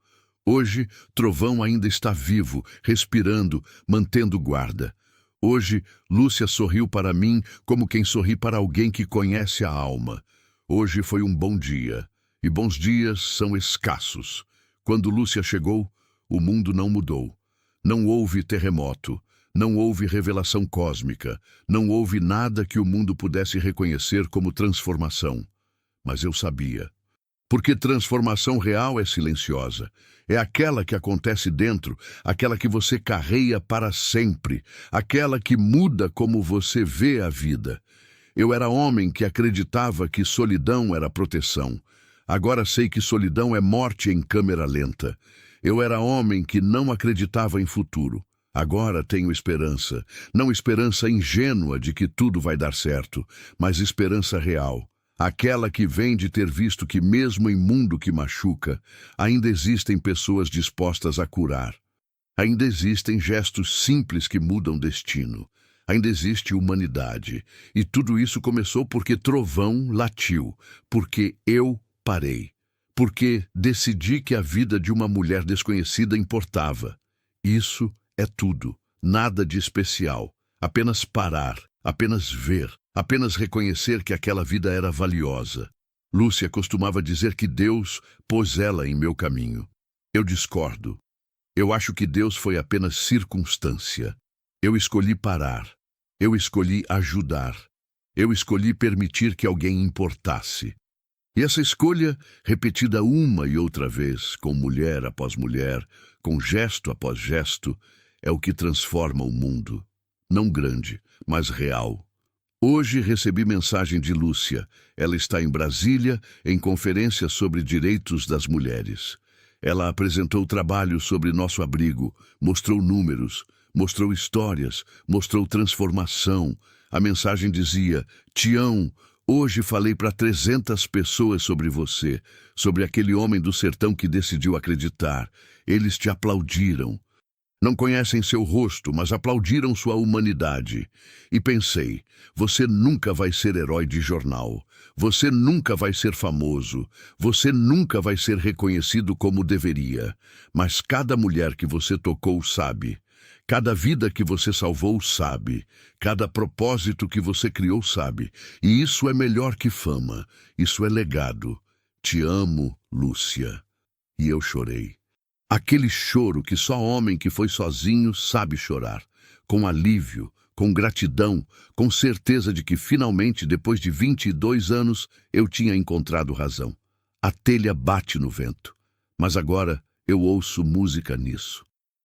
Hoje, Trovão ainda está vivo, respirando, mantendo guarda. Hoje, Lúcia sorriu para mim como quem sorri para alguém que conhece a alma. Hoje foi um bom dia, e bons dias são escassos. Quando Lúcia chegou, o mundo não mudou. Não houve terremoto, não houve revelação cósmica, não houve nada que o mundo pudesse reconhecer como transformação. Mas eu sabia. Porque transformação real é silenciosa. É aquela que acontece dentro, aquela que você carrega para sempre, aquela que muda como você vê a vida. Eu era homem que acreditava que solidão era proteção. Agora sei que solidão é morte em câmera lenta. Eu era homem que não acreditava em futuro. Agora tenho esperança. Não esperança ingênua de que tudo vai dar certo, mas esperança real. Aquela que vem de ter visto que mesmo em mundo que machuca, ainda existem pessoas dispostas a curar. Ainda existem gestos simples que mudam destino. Ainda existe humanidade. E tudo isso começou porque trovão latiu, porque eu parei, porque decidi que a vida de uma mulher desconhecida importava. Isso é tudo, nada de especial. Apenas parar, apenas ver, apenas reconhecer que aquela vida era valiosa. Lúcia costumava dizer que Deus pôs ela em meu caminho. Eu discordo. Eu acho que Deus foi apenas circunstância. Eu escolhi parar. Eu escolhi ajudar. Eu escolhi permitir que alguém importasse. E essa escolha, repetida uma e outra vez, com mulher após mulher, com gesto após gesto, é o que transforma o mundo. Não grande, mas real. Hoje recebi mensagem de Lúcia. Ela está em Brasília, em conferência sobre direitos das mulheres. Ela apresentou trabalho sobre nosso abrigo, mostrou números, mostrou histórias, mostrou transformação. A mensagem dizia: Tião, hoje falei para 300 pessoas sobre você, sobre aquele homem do sertão que decidiu acreditar. Eles te aplaudiram. Não conhecem seu rosto, mas aplaudiram sua humanidade. E pensei, você nunca vai ser herói de jornal. Você nunca vai ser famoso. Você nunca vai ser reconhecido como deveria. Mas cada mulher que você tocou sabe. Cada vida que você salvou sabe. Cada propósito que você criou sabe. E isso é melhor que fama. Isso é legado. Te amo, Lúcia. E eu chorei. Aquele choro que só homem que foi sozinho sabe chorar, com alívio, com gratidão, com certeza de que finalmente, depois de 22 anos, eu tinha encontrado razão. A telha bate no vento, mas agora eu ouço música nisso.